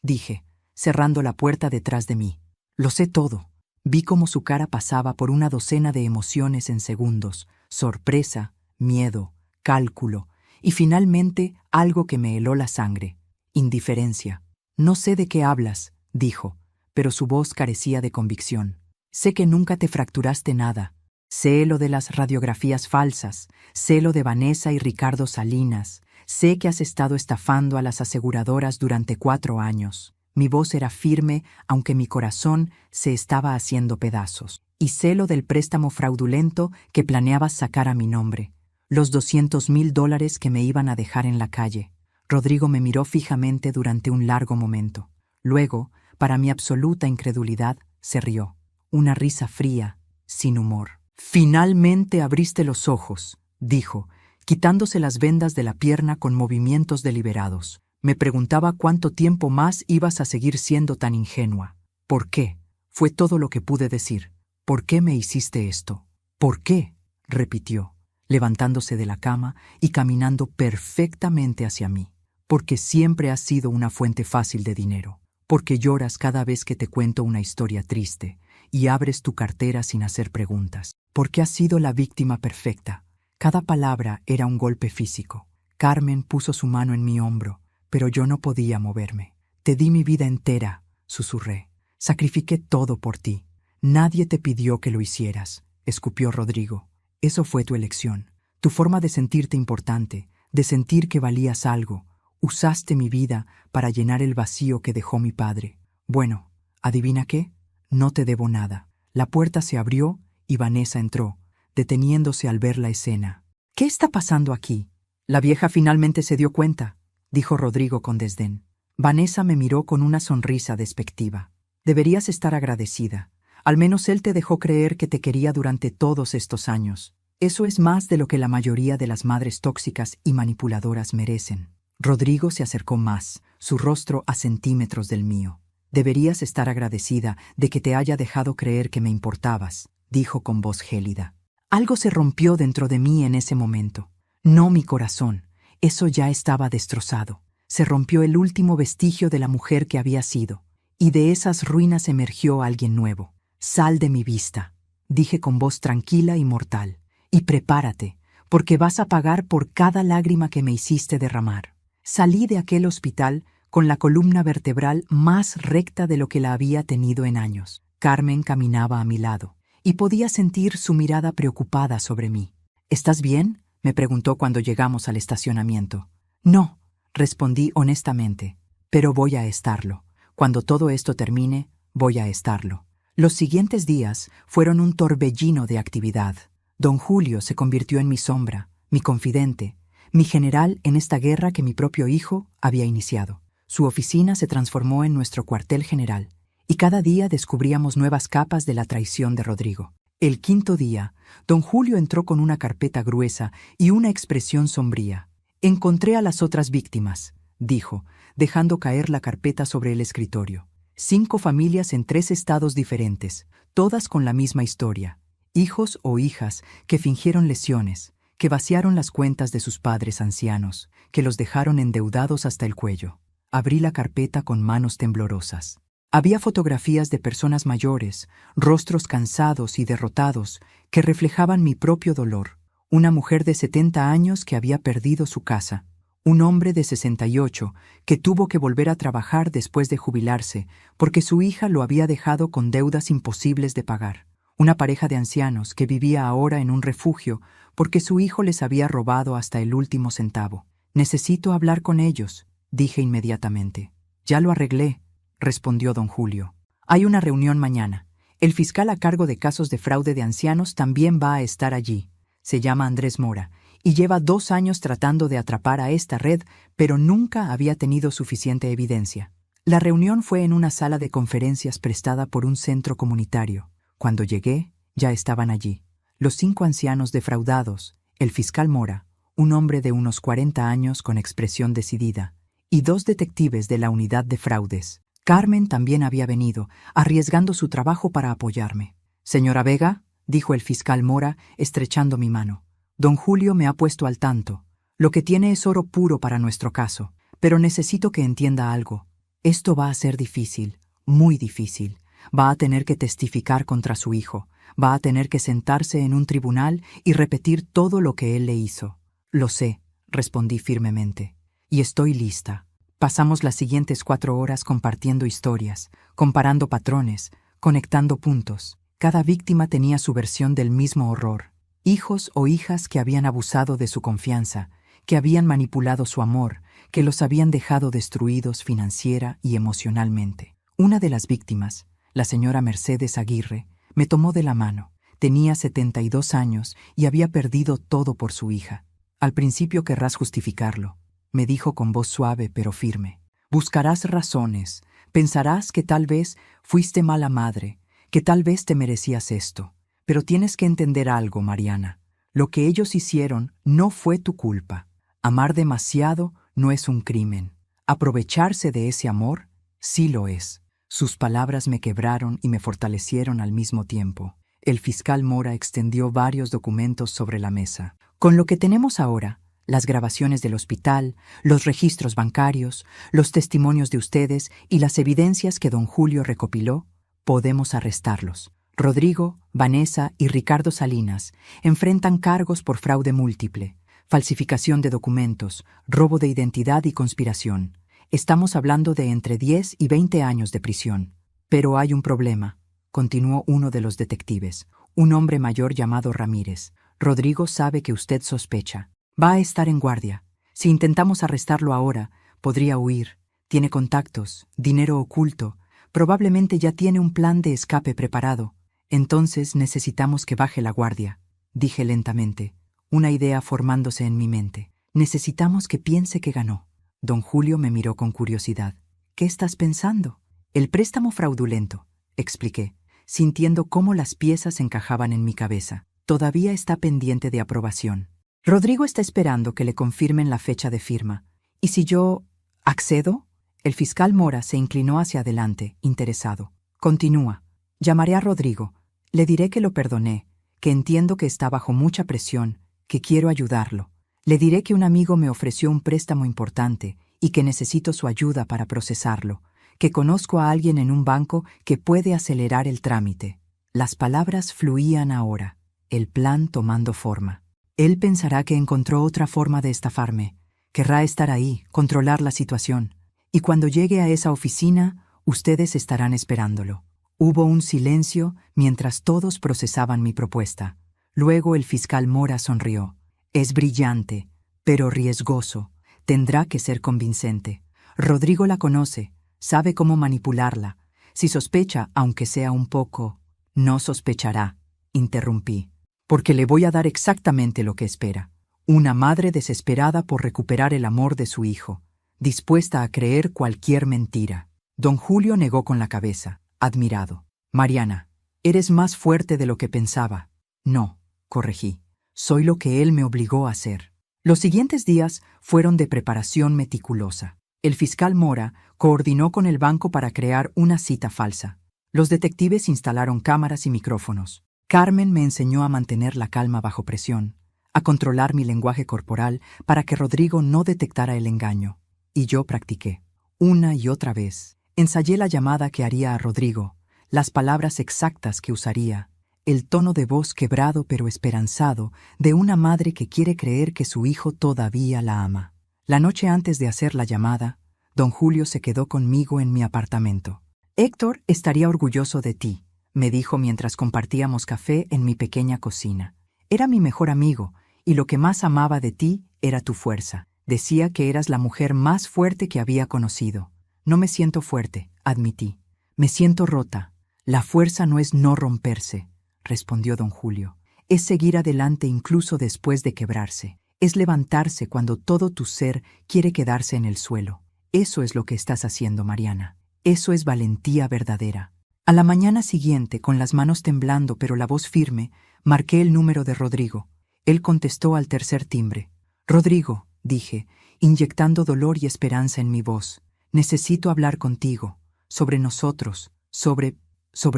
dije, cerrando la puerta detrás de mí. Lo sé todo. Vi cómo su cara pasaba por una docena de emociones en segundos: sorpresa, miedo, cálculo, y finalmente algo que me heló la sangre: indiferencia. No sé de qué hablas, dijo, pero su voz carecía de convicción. Sé que nunca te fracturaste nada. Sé lo de las radiografías falsas, sé lo de Vanessa y Ricardo Salinas, sé que has estado estafando a las aseguradoras durante 4 años. Mi voz era firme, aunque mi corazón se estaba haciendo pedazos. Y sé lo del préstamo fraudulento que planeabas sacar a mi nombre, los $200,000 que me iban a dejar en la calle. Rodrigo me miró fijamente durante un largo momento. Luego, para mi absoluta incredulidad, se rió. Una risa fría, sin humor. «Finalmente abriste los ojos», dijo, quitándose las vendas de la pierna con movimientos deliberados. Me preguntaba cuánto tiempo más ibas a seguir siendo tan ingenua. «¿Por qué?», fue todo lo que pude decir. «¿Por qué me hiciste esto?». «¿Por qué?», repitió, levantándose de la cama y caminando perfectamente hacia mí. «Porque siempre has sido una fuente fácil de dinero. Porque lloras cada vez que te cuento una historia triste y abres tu cartera sin hacer preguntas. Porque has sido la víctima perfecta». Cada palabra era un golpe físico. Carmen puso su mano en mi hombro, pero yo no podía moverme. «Te di mi vida entera», susurré. «Sacrifiqué todo por ti. Nadie te pidió que lo hicieras», escupió Rodrigo. «Eso fue tu elección, tu forma de sentirte importante, de sentir que valías algo. Usaste mi vida para llenar el vacío que dejó mi padre. Bueno, ¿adivina qué? No te debo nada». La puerta se abrió y Vanessa entró, deteniéndose al ver la escena. «¿Qué está pasando aquí?». «La vieja finalmente se dio cuenta», dijo Rodrigo con desdén. Vanessa me miró con una sonrisa despectiva. «Deberías estar agradecida. Al menos él te dejó creer que te quería durante todos estos años. Eso es más de lo que la mayoría de las madres tóxicas y manipuladoras merecen». Rodrigo se acercó más, su rostro a centímetros del mío. «Deberías estar agradecida de que te haya dejado creer que me importabas», dijo con voz gélida. Algo se rompió dentro de mí en ese momento. No mi corazón, eso ya estaba destrozado. Se rompió el último vestigio de la mujer que había sido, y de esas ruinas emergió alguien nuevo. «Sal de mi vista», dije con voz tranquila y mortal, «y prepárate, porque vas a pagar por cada lágrima que me hiciste derramar». Salí de aquel hospital con la columna vertebral más recta de lo que la había tenido en años. Carmen caminaba a mi lado, y podía sentir su mirada preocupada sobre mí. «¿Estás bien?», me preguntó cuando llegamos al estacionamiento. «No», respondí honestamente, «pero voy a estarlo. Cuando todo esto termine, voy a estarlo». Los siguientes días fueron un torbellino de actividad. Don Julio se convirtió en mi sombra, mi confidente, mi general en esta guerra que mi propio hijo había iniciado. Su oficina se transformó en nuestro cuartel general, y cada día descubríamos nuevas capas de la traición de Rodrigo. El 5.º día, don Julio entró con una carpeta gruesa y una expresión sombría. «Encontré a las otras víctimas», dijo, dejando caer la carpeta sobre el escritorio. 5 familias en 3 estados diferentes, todas con la misma historia. Hijos o hijas que fingieron lesiones, que vaciaron las cuentas de sus padres ancianos, que los dejaron endeudados hasta el cuello. Abrí la carpeta con manos temblorosas. Había fotografías de personas mayores, rostros cansados y derrotados, que reflejaban mi propio dolor. Una mujer de 70 años que había perdido su casa. Un hombre de 68 que tuvo que volver a trabajar después de jubilarse porque su hija lo había dejado con deudas imposibles de pagar. Una pareja de ancianos que vivía ahora en un refugio porque su hijo les había robado hasta el último centavo. «Necesito hablar con ellos», dije inmediatamente. «Ya lo arreglé», respondió don Julio. «Hay una reunión mañana. El fiscal a cargo de casos de fraude de ancianos también va a estar allí. Se llama Andrés Mora y lleva 2 años tratando de atrapar a esta red, pero nunca había tenido suficiente evidencia». La reunión fue en una sala de conferencias prestada por un centro comunitario. Cuando llegué, ya estaban allí. Los 5 ancianos defraudados, el fiscal Mora, un hombre de unos 40 años con expresión decidida, y 2 detectives de la unidad de fraudes. Carmen también había venido, arriesgando su trabajo para apoyarme. «Señora Vega», dijo el fiscal Mora, estrechando mi mano, Don Julio me ha puesto al tanto. Lo que tiene es oro puro para nuestro caso, pero necesito que entienda algo. Esto va a ser difícil, muy difícil. Va a tener que testificar contra su hijo. Va a tener que sentarse en un tribunal y repetir todo lo que él le hizo. Lo sé, respondí firmemente. Y estoy lista. Pasamos las siguientes 4 horas compartiendo historias, comparando patrones, conectando puntos. Cada víctima tenía su versión del mismo horror. Hijos o hijas que habían abusado de su confianza, que habían manipulado su amor, que los habían dejado destruidos financiera y emocionalmente. Una de las víctimas, la señora Mercedes Aguirre, me tomó de la mano. Tenía 72 años y había perdido todo por su hija. Al principio querrás justificarlo, me dijo con voz suave pero firme. Buscarás razones, pensarás que tal vez fuiste mala madre, que tal vez te merecías esto. Pero tienes que entender algo, Mariana. Lo que ellos hicieron no fue tu culpa. Amar demasiado no es un crimen. Aprovecharse de ese amor sí lo es. Sus palabras me quebraron y me fortalecieron al mismo tiempo. El fiscal Mora extendió varios documentos sobre la mesa. Con lo que tenemos ahora, las grabaciones del hospital, los registros bancarios, los testimonios de ustedes y las evidencias que don Julio recopiló, podemos arrestarlos. Rodrigo, Vanessa y Ricardo Salinas enfrentan cargos por fraude múltiple, falsificación de documentos, robo de identidad y conspiración. Estamos hablando de entre 10 y 20 años de prisión. Pero hay un problema, continuó uno de los detectives, un hombre mayor llamado Ramírez. Rodrigo sabe que usted sospecha. Va a estar en guardia. Si intentamos arrestarlo ahora, podría huir. Tiene contactos, dinero oculto. Probablemente ya tiene un plan de escape preparado. Entonces necesitamos que baje la guardia, dije lentamente, una idea formándose en mi mente. Necesitamos que piense que ganó. Don Julio me miró con curiosidad. ¿Qué estás pensando? El préstamo fraudulento, expliqué, sintiendo cómo las piezas encajaban en mi cabeza. Todavía está pendiente de aprobación. Rodrigo está esperando que le confirmen la fecha de firma. ¿Y si yo accedo? El fiscal Mora se inclinó hacia adelante, interesado. Continúa. Llamaré a Rodrigo. Le diré que lo perdoné, que entiendo que está bajo mucha presión, que quiero ayudarlo. Le diré que un amigo me ofreció un préstamo importante y que necesito su ayuda para procesarlo, que conozco a alguien en un banco que puede acelerar el trámite. Las palabras fluían ahora, el plan tomando forma. Él pensará que encontró otra forma de estafarme. Querrá estar ahí, controlar la situación. Y cuando llegue a esa oficina, ustedes estarán esperándolo. Hubo un silencio mientras todos procesaban mi propuesta. Luego el fiscal Mora sonrió. Es brillante, pero riesgoso. Tendrá que ser convincente. Rodrigo la conoce, sabe cómo manipularla. Si sospecha, aunque sea un poco, no sospechará, interrumpí, porque le voy a dar exactamente lo que espera. Una madre desesperada por recuperar el amor de su hijo, dispuesta a creer cualquier mentira. Don Julio negó con la cabeza, admirado. Mariana, eres más fuerte de lo que pensaba. No, corregí. Soy lo que él me obligó a hacer. Los siguientes días fueron de preparación meticulosa. El fiscal Mora coordinó con el banco para crear una cita falsa. Los detectives instalaron cámaras y micrófonos. Carmen me enseñó a mantener la calma bajo presión, a controlar mi lenguaje corporal para que Rodrigo no detectara el engaño. Y yo practiqué. Una y otra vez. Ensayé la llamada que haría a Rodrigo, las palabras exactas que usaría, el tono de voz quebrado pero esperanzado de una madre que quiere creer que su hijo todavía la ama. La noche antes de hacer la llamada, don Julio se quedó conmigo en mi apartamento. Héctor estaría orgulloso de ti, me dijo mientras compartíamos café en mi pequeña cocina. Era mi mejor amigo, y lo que más amaba de ti era tu fuerza. Decía que eras la mujer más fuerte que había conocido. No me siento fuerte, admití. Me siento rota. La fuerza no es no romperse, respondió don Julio. Es seguir adelante incluso después de quebrarse. Es levantarse cuando todo tu ser quiere quedarse en el suelo. Eso es lo que estás haciendo, Mariana. Eso es valentía verdadera. A la mañana siguiente, con las manos temblando pero la voz firme, marqué el número de Rodrigo. Él contestó al tercer timbre. Rodrigo, dije, inyectando dolor y esperanza en mi voz. Necesito hablar contigo, sobre nosotros, sobre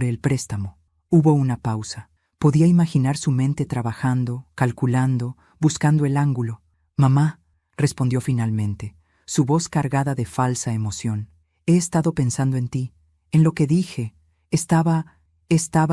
el préstamo. Hubo una pausa. Podía imaginar su mente trabajando, calculando, buscando el ángulo. «Mamá», respondió finalmente, su voz cargada de falsa emoción. «He estado pensando en ti, en lo que dije. Estaba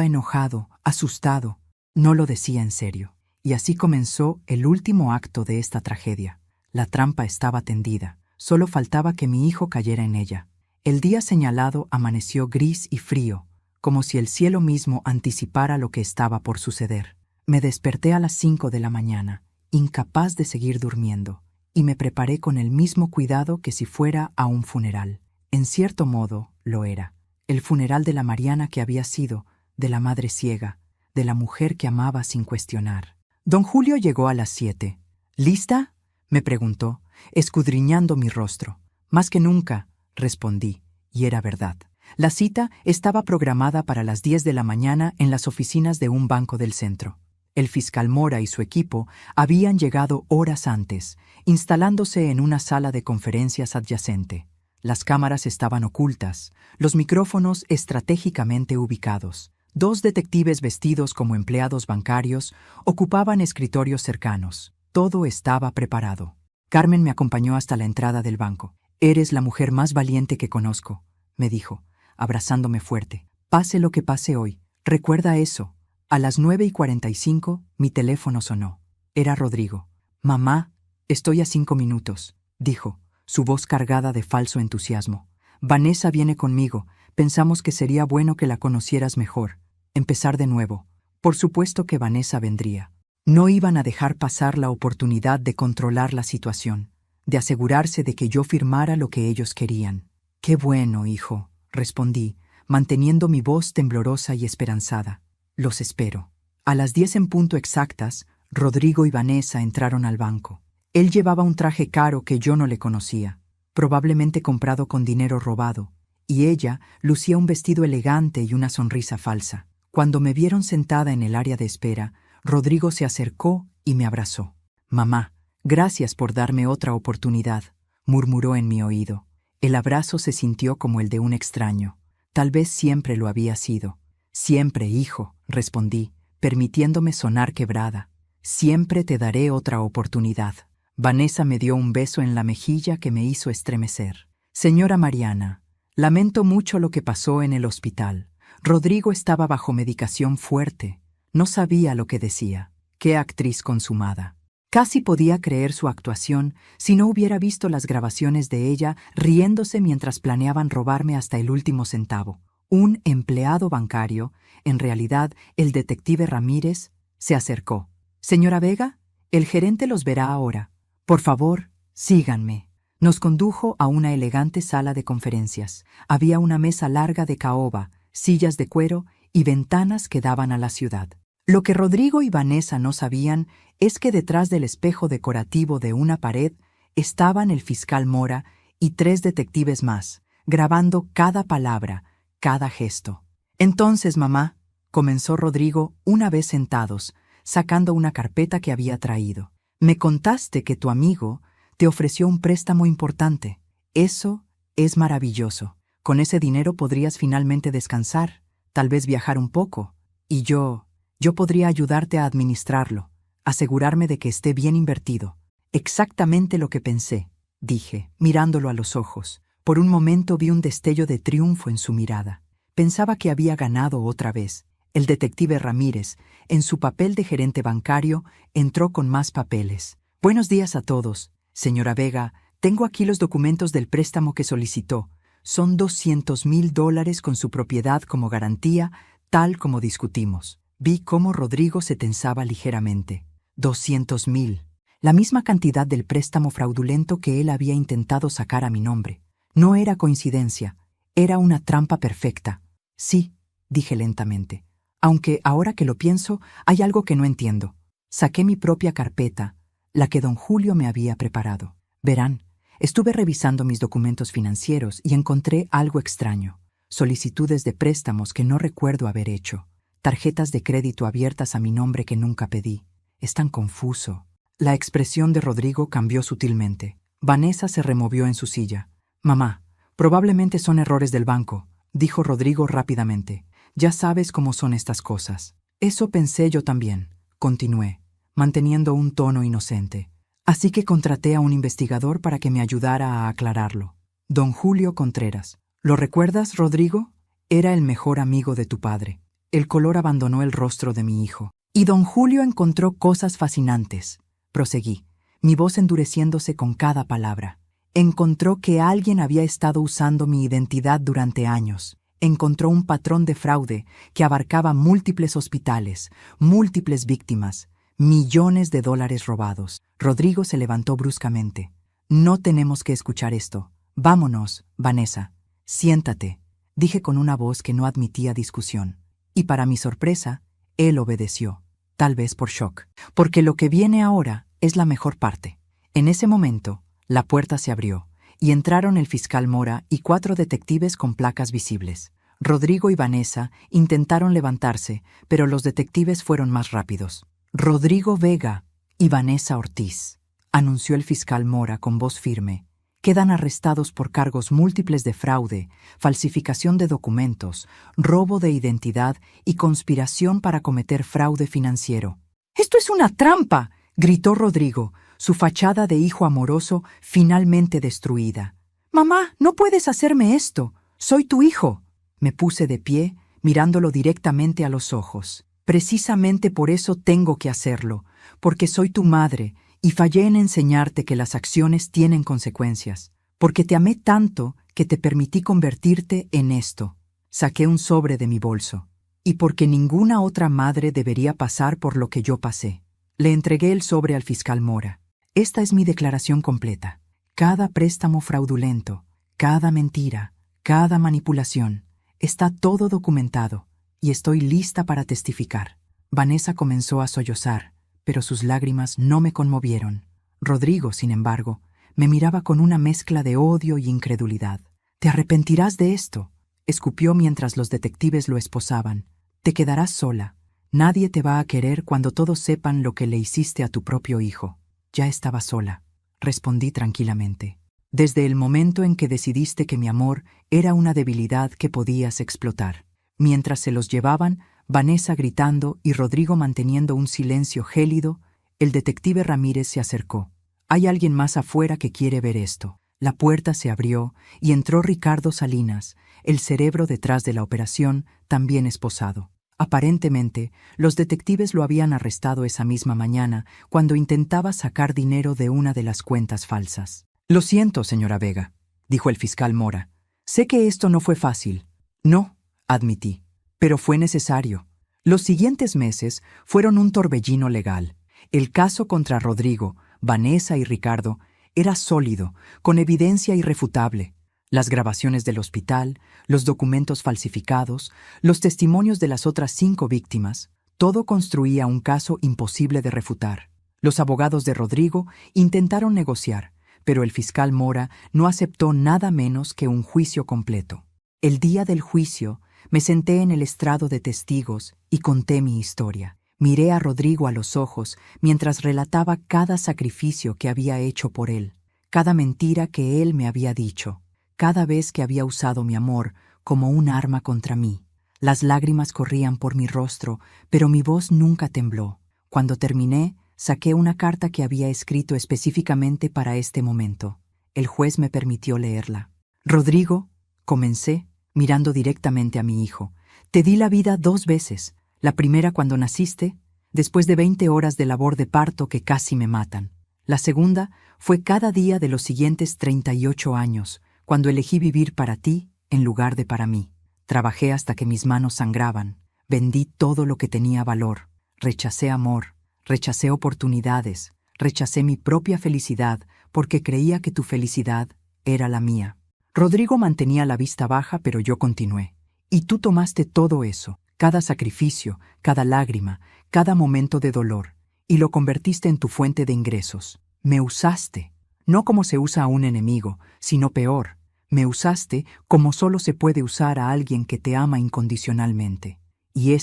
enojado, asustado». No lo decía en serio. Y así comenzó el último acto de esta tragedia. La trampa estaba tendida. Solo faltaba que mi hijo cayera en ella. El día señalado amaneció gris y frío, como si el cielo mismo anticipara lo que estaba por suceder. Me desperté a las 5 de la mañana, incapaz de seguir durmiendo, y me preparé con el mismo cuidado que si fuera a un funeral. En cierto modo, lo era. El funeral de la Mariana que había sido, de la madre ciega, de la mujer que amaba sin cuestionar. Don Julio llegó a las 7. «¿Lista?», me preguntó, escudriñando mi rostro. «Más que nunca», respondí, y era verdad. La cita estaba programada para las 10 de la mañana en las oficinas de un banco del centro. El fiscal Mora y su equipo habían llegado horas antes, instalándose en una sala de conferencias adyacente. Las cámaras estaban ocultas, los micrófonos estratégicamente ubicados. 2 detectives vestidos como empleados bancarios ocupaban escritorios cercanos. Todo estaba preparado. Carmen me acompañó hasta la entrada del banco. «Eres la mujer más valiente que conozco», me dijo, abrazándome fuerte. «Pase lo que pase hoy, recuerda eso». A las 9:45 mi teléfono sonó. Era Rodrigo. «Mamá, estoy a 5 minutos», dijo, su voz cargada de falso entusiasmo. «Vanessa viene conmigo. Pensamos que sería bueno que la conocieras mejor. Empezar de nuevo». Por supuesto que Vanessa vendría. No iban a dejar pasar la oportunidad de controlar la situación, de asegurarse de que yo firmara lo que ellos querían. «Qué bueno, hijo», respondí, manteniendo mi voz temblorosa y esperanzada. «Los espero». A las 10 en punto exactas, Rodrigo y Vanessa entraron al banco. Él llevaba un traje caro que yo no le conocía, probablemente comprado con dinero robado, y ella lucía un vestido elegante y una sonrisa falsa. Cuando me vieron sentada en el área de espera, Rodrigo se acercó y me abrazó. «Mamá, gracias por darme otra oportunidad», murmuró en mi oído. El abrazo se sintió como el de un extraño. Tal vez siempre lo había sido. «Siempre, hijo», respondí, permitiéndome sonar quebrada. «Siempre te daré otra oportunidad». Vanessa me dio un beso en la mejilla que me hizo estremecer. «Señora Mariana, lamento mucho lo que pasó en el hospital. Rodrigo estaba bajo medicación fuerte. No sabía lo que decía. Qué actriz consumada». Casi podía creer su actuación si no hubiera visto las grabaciones de ella riéndose mientras planeaban robarme hasta el último centavo. Un empleado bancario, en realidad el detective Ramírez, se acercó. «Señora Vega, el gerente los verá ahora. Por favor, síganme». Nos condujo a una elegante sala de conferencias. Había una mesa larga de caoba, sillas de cuero y ventanas que daban a la ciudad. Lo que Rodrigo y Vanessa no sabían es que detrás del espejo decorativo de una pared estaban el fiscal Mora y 3 detectives más, grabando cada palabra, cada gesto. «Entonces, mamá», comenzó Rodrigo una vez sentados, sacando una carpeta que había traído. «Me contaste que tu amigo te ofreció un préstamo importante. Eso es maravilloso. Con ese dinero podrías finalmente descansar, tal vez viajar un poco, y yo podría ayudarte a administrarlo, asegurarme de que esté bien invertido». «Exactamente lo que pensé», dije, mirándolo a los ojos. Por un momento vi un destello de triunfo en su mirada. Pensaba que había ganado otra vez. El detective Ramírez, en su papel de gerente bancario, entró con más papeles. «Buenos días a todos. Señora Vega, tengo aquí los documentos del préstamo que solicitó. Son $200,000 con su propiedad como garantía, tal como discutimos». Vi cómo Rodrigo se tensaba ligeramente. 200,000. La misma cantidad del préstamo fraudulento que él había intentado sacar a mi nombre. No era coincidencia. Era una trampa perfecta. «Sí», dije lentamente. «Aunque, ahora que lo pienso, hay algo que no entiendo». Saqué mi propia carpeta, la que don Julio me había preparado. «Verán, estuve revisando mis documentos financieros y encontré algo extraño. Solicitudes de préstamos que no recuerdo haber hecho. Tarjetas de crédito abiertas a mi nombre que nunca pedí. Es tan confuso». La expresión de Rodrigo cambió sutilmente. Vanessa se removió en su silla. «Mamá, probablemente son errores del banco», dijo Rodrigo rápidamente. «Ya sabes cómo son estas cosas». «Eso pensé yo también», continué. manteniendo un tono inocente. Así que contraté a un investigador para que me ayudara a aclararlo. Don Julio Contreras. ¿Lo recuerdas, Rodrigo? Era el mejor amigo de tu padre. El color abandonó el rostro de mi hijo. Y don Julio encontró cosas fascinantes. Proseguí, mi voz endureciéndose con cada palabra. Encontró que alguien había estado usando mi identidad durante años. Encontró un patrón de fraude que abarcaba múltiples hospitales, múltiples víctimas, millones de dólares robados. Rodrigo se levantó bruscamente. No tenemos que escuchar esto. Vámonos, Vanessa. Siéntate, dije con una voz que no admitía discusión. Y para mi sorpresa, él obedeció, tal vez por shock, porque lo que viene ahora es la mejor parte. En ese momento, la puerta se abrió, y entraron el fiscal Mora y 4 detectives con placas visibles. Rodrigo y Vanessa intentaron levantarse, pero los detectives fueron más rápidos. Rodrigo Vega y Vanessa Ortiz, anunció el fiscal Mora con voz firme, quedan arrestados por cargos múltiples de fraude, falsificación de documentos, robo de identidad y conspiración para cometer fraude financiero. ¡Esto es una trampa!, gritó Rodrigo, su fachada de hijo amoroso finalmente destruida. «Mamá, no puedes hacerme esto. Soy tu hijo». Me puse de pie, mirándolo directamente a los ojos. «Precisamente por eso tengo que hacerlo, porque soy tu madre y fallé en enseñarte que las acciones tienen consecuencias, porque te amé tanto que te permití convertirte en esto». Saqué un sobre de mi bolso. «Y porque ninguna otra madre debería pasar por lo que yo pasé». Le entregué el sobre al fiscal Mora. «Esta es mi declaración completa. Cada préstamo fraudulento, cada mentira, cada manipulación, está todo documentado y estoy lista para testificar». Vanessa comenzó a sollozar, pero sus lágrimas no me conmovieron. Rodrigo, sin embargo, me miraba con una mezcla de odio y incredulidad. «Te arrepentirás de esto», escupió mientras los detectives lo esposaban. «Te quedarás sola. Nadie te va a querer cuando todos sepan lo que le hiciste a tu propio hijo». «Ya estaba sola», respondí tranquilamente. «Desde el momento en que decidiste que mi amor era una debilidad que podías explotar». Mientras se los llevaban, Vanessa gritando y Rodrigo manteniendo un silencio gélido, el detective Ramírez se acercó. «Hay alguien más afuera que quiere ver esto». La puerta se abrió y entró Ricardo Salinas, el cerebro detrás de la operación, también esposado. Aparentemente, los detectives lo habían arrestado esa misma mañana cuando intentaba sacar dinero de una de las cuentas falsas. «Lo siento, señora Vega», dijo el fiscal Mora. «Sé que esto no fue fácil». «No», admití, «pero fue necesario». Los siguientes meses fueron un torbellino legal. El caso contra Rodrigo, Vanessa y Ricardo era sólido, con evidencia irrefutable. Las grabaciones del hospital, los documentos falsificados, los testimonios de las otras 5 víctimas, todo construía un caso imposible de refutar. Los abogados de Rodrigo intentaron negociar, pero el fiscal Mora no aceptó nada menos que un juicio completo. El día del juicio, me senté en el estrado de testigos y conté mi historia. Miré a Rodrigo a los ojos mientras relataba cada sacrificio que había hecho por él, cada mentira que él me había dicho, cada vez que había usado mi amor como un arma contra mí. Las lágrimas corrían por mi rostro, pero mi voz nunca tembló. Cuando terminé, saqué una carta que había escrito específicamente para este momento. El juez me permitió leerla. «Rodrigo», comencé, mirando directamente a mi hijo, «te di la vida 2 veces. La primera cuando naciste, después de 20 horas de labor de parto que casi me matan. La segunda fue cada día de los siguientes 38 años, cuando elegí vivir para ti en lugar de para mí. Trabajé hasta que mis manos sangraban, vendí todo lo que tenía valor, rechacé amor, rechacé oportunidades, rechacé mi propia felicidad porque creía que tu felicidad era la mía». Rodrigo mantenía la vista baja, pero yo continué. «Y tú tomaste todo eso, cada sacrificio, cada lágrima, cada momento de dolor, y lo convertiste en tu fuente de ingresos. Me usaste, no como se usa a un enemigo, sino peor. Me usaste como solo se puede usar a alguien que te ama incondicionalmente. Y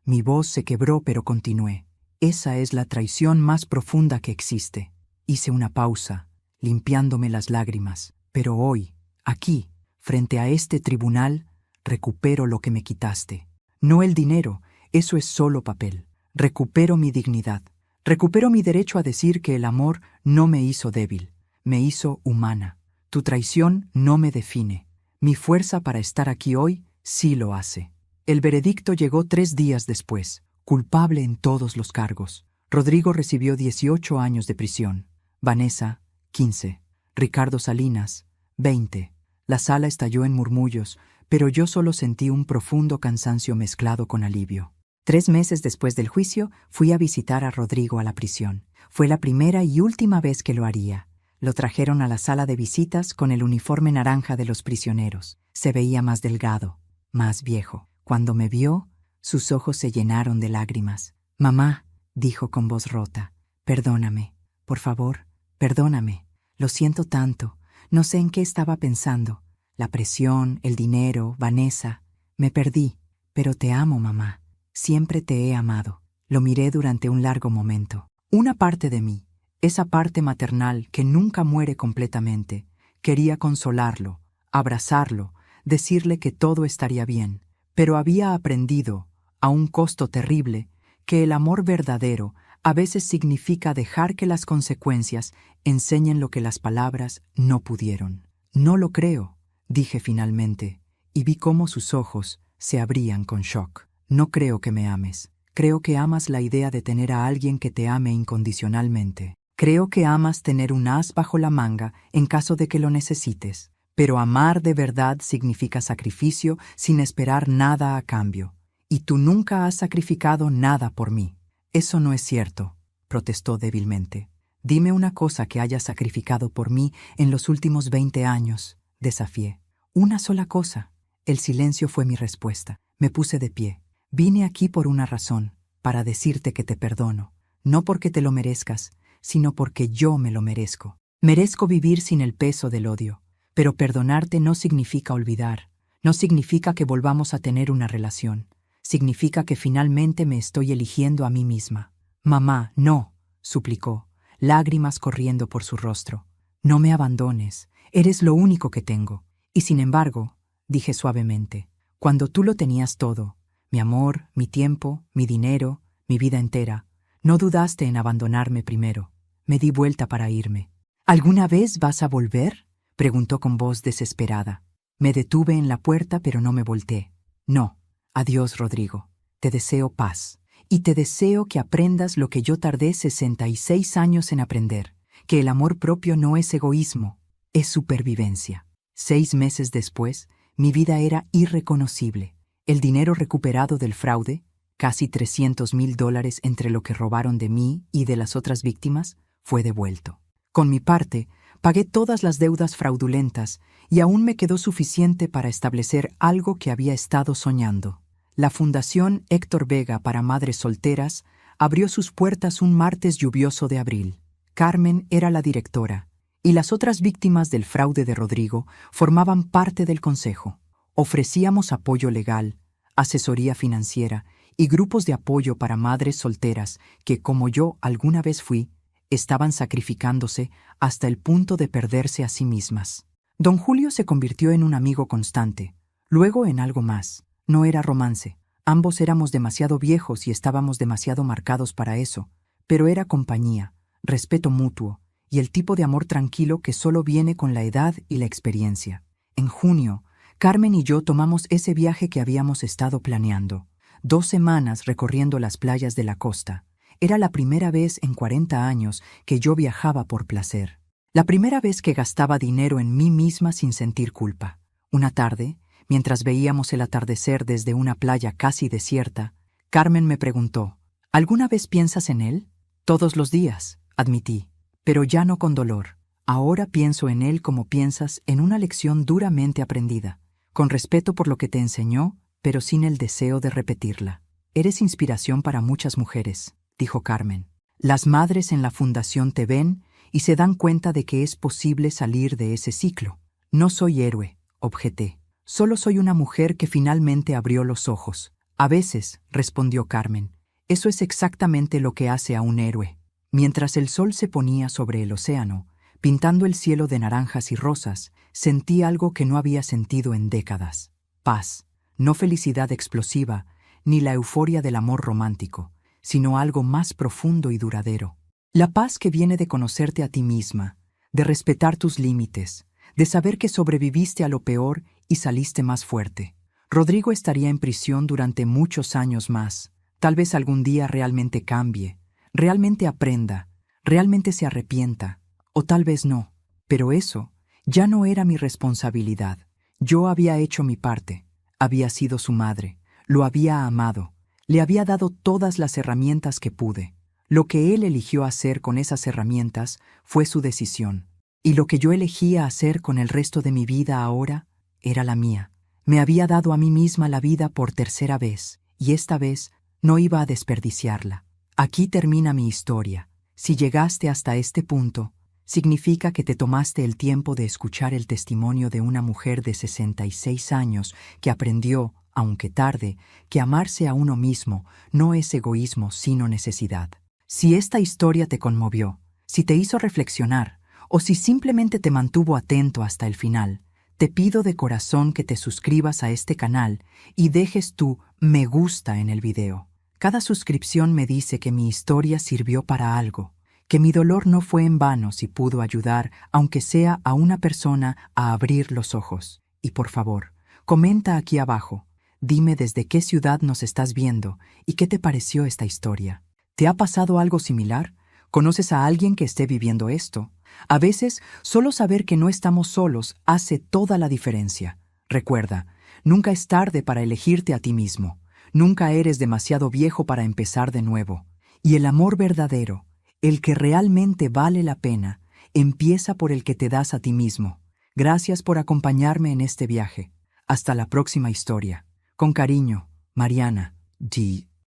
mi voz se quebró, pero continué. Esa es la traición más profunda que existe». Hice una pausa, limpiándome las lágrimas. «Pero hoy, aquí, frente a este tribunal, recupero lo que me quitaste. No el dinero, eso es solo papel. Recupero mi dignidad, Recupero mi derecho a decir que el amor no me hizo débil, me hizo humana. Tu traición no me define. Mi fuerza para estar aquí hoy sí lo hace. El veredicto llegó 3 días después, culpable en todos los cargos. Rodrigo recibió 18 años de prisión. Vanessa, 15. Ricardo Salinas, 20. La sala estalló en murmullos, pero yo solo sentí un profundo cansancio mezclado con alivio. 3 meses después del juicio, fui a visitar a Rodrigo a la prisión. Fue la primera y última vez que lo haría. Lo trajeron a la sala de visitas con el uniforme naranja de los prisioneros. Se veía más delgado, más viejo. Cuando me vio, sus ojos se llenaron de lágrimas. «Mamá», dijo con voz rota, «perdóname, por favor, perdóname. Lo siento tanto, no sé en qué estaba pensando. La presión, el dinero, Vanessa. Me perdí, pero te amo, mamá. Siempre te he amado». Lo miré durante un largo momento. Una parte de mí, esa parte maternal que nunca muere completamente, quería consolarlo, abrazarlo, decirle que todo estaría bien. Pero había aprendido, a un costo terrible, que el amor verdadero a veces significa dejar que las consecuencias enseñen lo que las palabras no pudieron. «No lo creo», dije finalmente, y vi cómo sus ojos se abrían con shock. «No creo que me ames. Creo que amas la idea de tener a alguien que te ame incondicionalmente. Creo que amas tener un as bajo la manga en caso de que lo necesites. Pero amar de verdad significa sacrificio sin esperar nada a cambio. Y tú nunca has sacrificado nada por mí». «Eso no es cierto», protestó débilmente. «Dime una cosa que hayas sacrificado por mí en los últimos 20 años», desafié. «Una sola cosa». El silencio fue mi respuesta. Me puse de pie. «Vine aquí por una razón, para decirte que te perdono. No porque te lo merezcas, sino porque yo me lo merezco. Merezco vivir sin el peso del odio. Pero perdonarte no significa olvidar, no significa que volvamos a tener una relación. Significa que finalmente me estoy eligiendo a mí misma». «Mamá, no», suplicó, lágrimas corriendo por su rostro. «No me abandones, eres lo único que tengo». «Y sin embargo», dije suavemente, «cuando tú lo tenías todo, mi amor, mi tiempo, mi dinero, mi vida entera, no dudaste en abandonarme primero». Me di vuelta para irme. «¿Alguna vez vas a volver?», preguntó con voz desesperada. Me detuve en la puerta, pero no me volteé. «No. Adiós, Rodrigo. Te deseo paz. Y te deseo que aprendas lo que yo tardé 66 años en aprender, que el amor propio no es egoísmo, es supervivencia». 6 meses después, mi vida era irreconocible. El dinero recuperado del fraude, casi $300,000 entre lo que robaron de mí y de las otras víctimas, fue devuelto. Con mi parte, pagué todas las deudas fraudulentas y aún me quedó suficiente para establecer algo que había estado soñando. La Fundación Héctor Vega para Madres Solteras abrió sus puertas un martes lluvioso de abril. Carmen era la directora, y las otras víctimas del fraude de Rodrigo formaban parte del consejo. Ofrecíamos apoyo legal, asesoría financiera y grupos de apoyo para madres solteras que, como yo alguna vez fui, estaban sacrificándose hasta el punto de perderse a sí mismas. Don Julio se convirtió en un amigo constante, luego en algo más. No era romance. Ambos éramos demasiado viejos y estábamos demasiado marcados para eso, pero era compañía, respeto mutuo y el tipo de amor tranquilo que solo viene con la edad y la experiencia. En junio, Carmen y yo tomamos ese viaje que habíamos estado planeando. 2 semanas recorriendo las playas de la costa. Era la primera vez en 40 años que yo viajaba por placer. La primera vez que gastaba dinero en mí misma sin sentir culpa. Una tarde, mientras veíamos el atardecer desde una playa casi desierta, Carmen me preguntó, «¿Alguna vez piensas en él?» «Todos los días», admití, «pero ya no con dolor. Ahora pienso en él como piensas en una lección duramente aprendida, con respeto por lo que te enseñó, pero sin el deseo de repetirla. Eres inspiración para muchas mujeres», dijo Carmen. «Las madres en la fundación te ven y se dan cuenta de que es posible salir de ese ciclo». «No soy héroe», objeté. «Solo soy una mujer que finalmente abrió los ojos». «A veces», respondió Carmen, «eso es exactamente lo que hace a un héroe». Mientras el sol se ponía sobre el océano, pintando el cielo de naranjas y rosas, sentí algo que no había sentido en décadas. Paz, no felicidad explosiva, ni la euforia del amor romántico, sino algo más profundo y duradero. La paz que viene de conocerte a ti misma, de respetar tus límites, de saber que sobreviviste a lo peor y saliste más fuerte. Rodrigo estaría en prisión durante muchos años más. Tal vez algún día realmente cambie, realmente aprenda, realmente se arrepienta, o tal vez no. Pero eso ya no era mi responsabilidad. Yo había hecho mi parte, había sido su madre, lo había amado, le había dado todas las herramientas que pude. Lo que él eligió hacer con esas herramientas fue su decisión. Y lo que yo elegía hacer con el resto de mi vida ahora era la mía. Me había dado a mí misma la vida por tercera vez, y esta vez no iba a desperdiciarla. Aquí termina mi historia. Si llegaste hasta este punto, significa que te tomaste el tiempo de escuchar el testimonio de una mujer de 66 años que aprendió, aunque tarde, que amarse a uno mismo no es egoísmo sino necesidad. Si esta historia te conmovió, si te hizo reflexionar, o si simplemente te mantuvo atento hasta el final, te pido de corazón que te suscribas a este canal y dejes tu me gusta en el video. Cada suscripción me dice que mi historia sirvió para algo, que mi dolor no fue en vano si pudo ayudar, aunque sea a una persona, a abrir los ojos. Y por favor, comenta aquí abajo. Dime desde qué ciudad nos estás viendo y qué te pareció esta historia. ¿Te ha pasado algo similar? ¿Conoces a alguien que esté viviendo esto? A veces, solo saber que no estamos solos hace toda la diferencia. Recuerda, nunca es tarde para elegirte a ti mismo. Nunca eres demasiado viejo para empezar de nuevo. Y el amor verdadero, el que realmente vale la pena, empieza por el que te das a ti mismo. Gracias por acompañarme en este viaje. Hasta la próxima historia. Con cariño, Mariana G.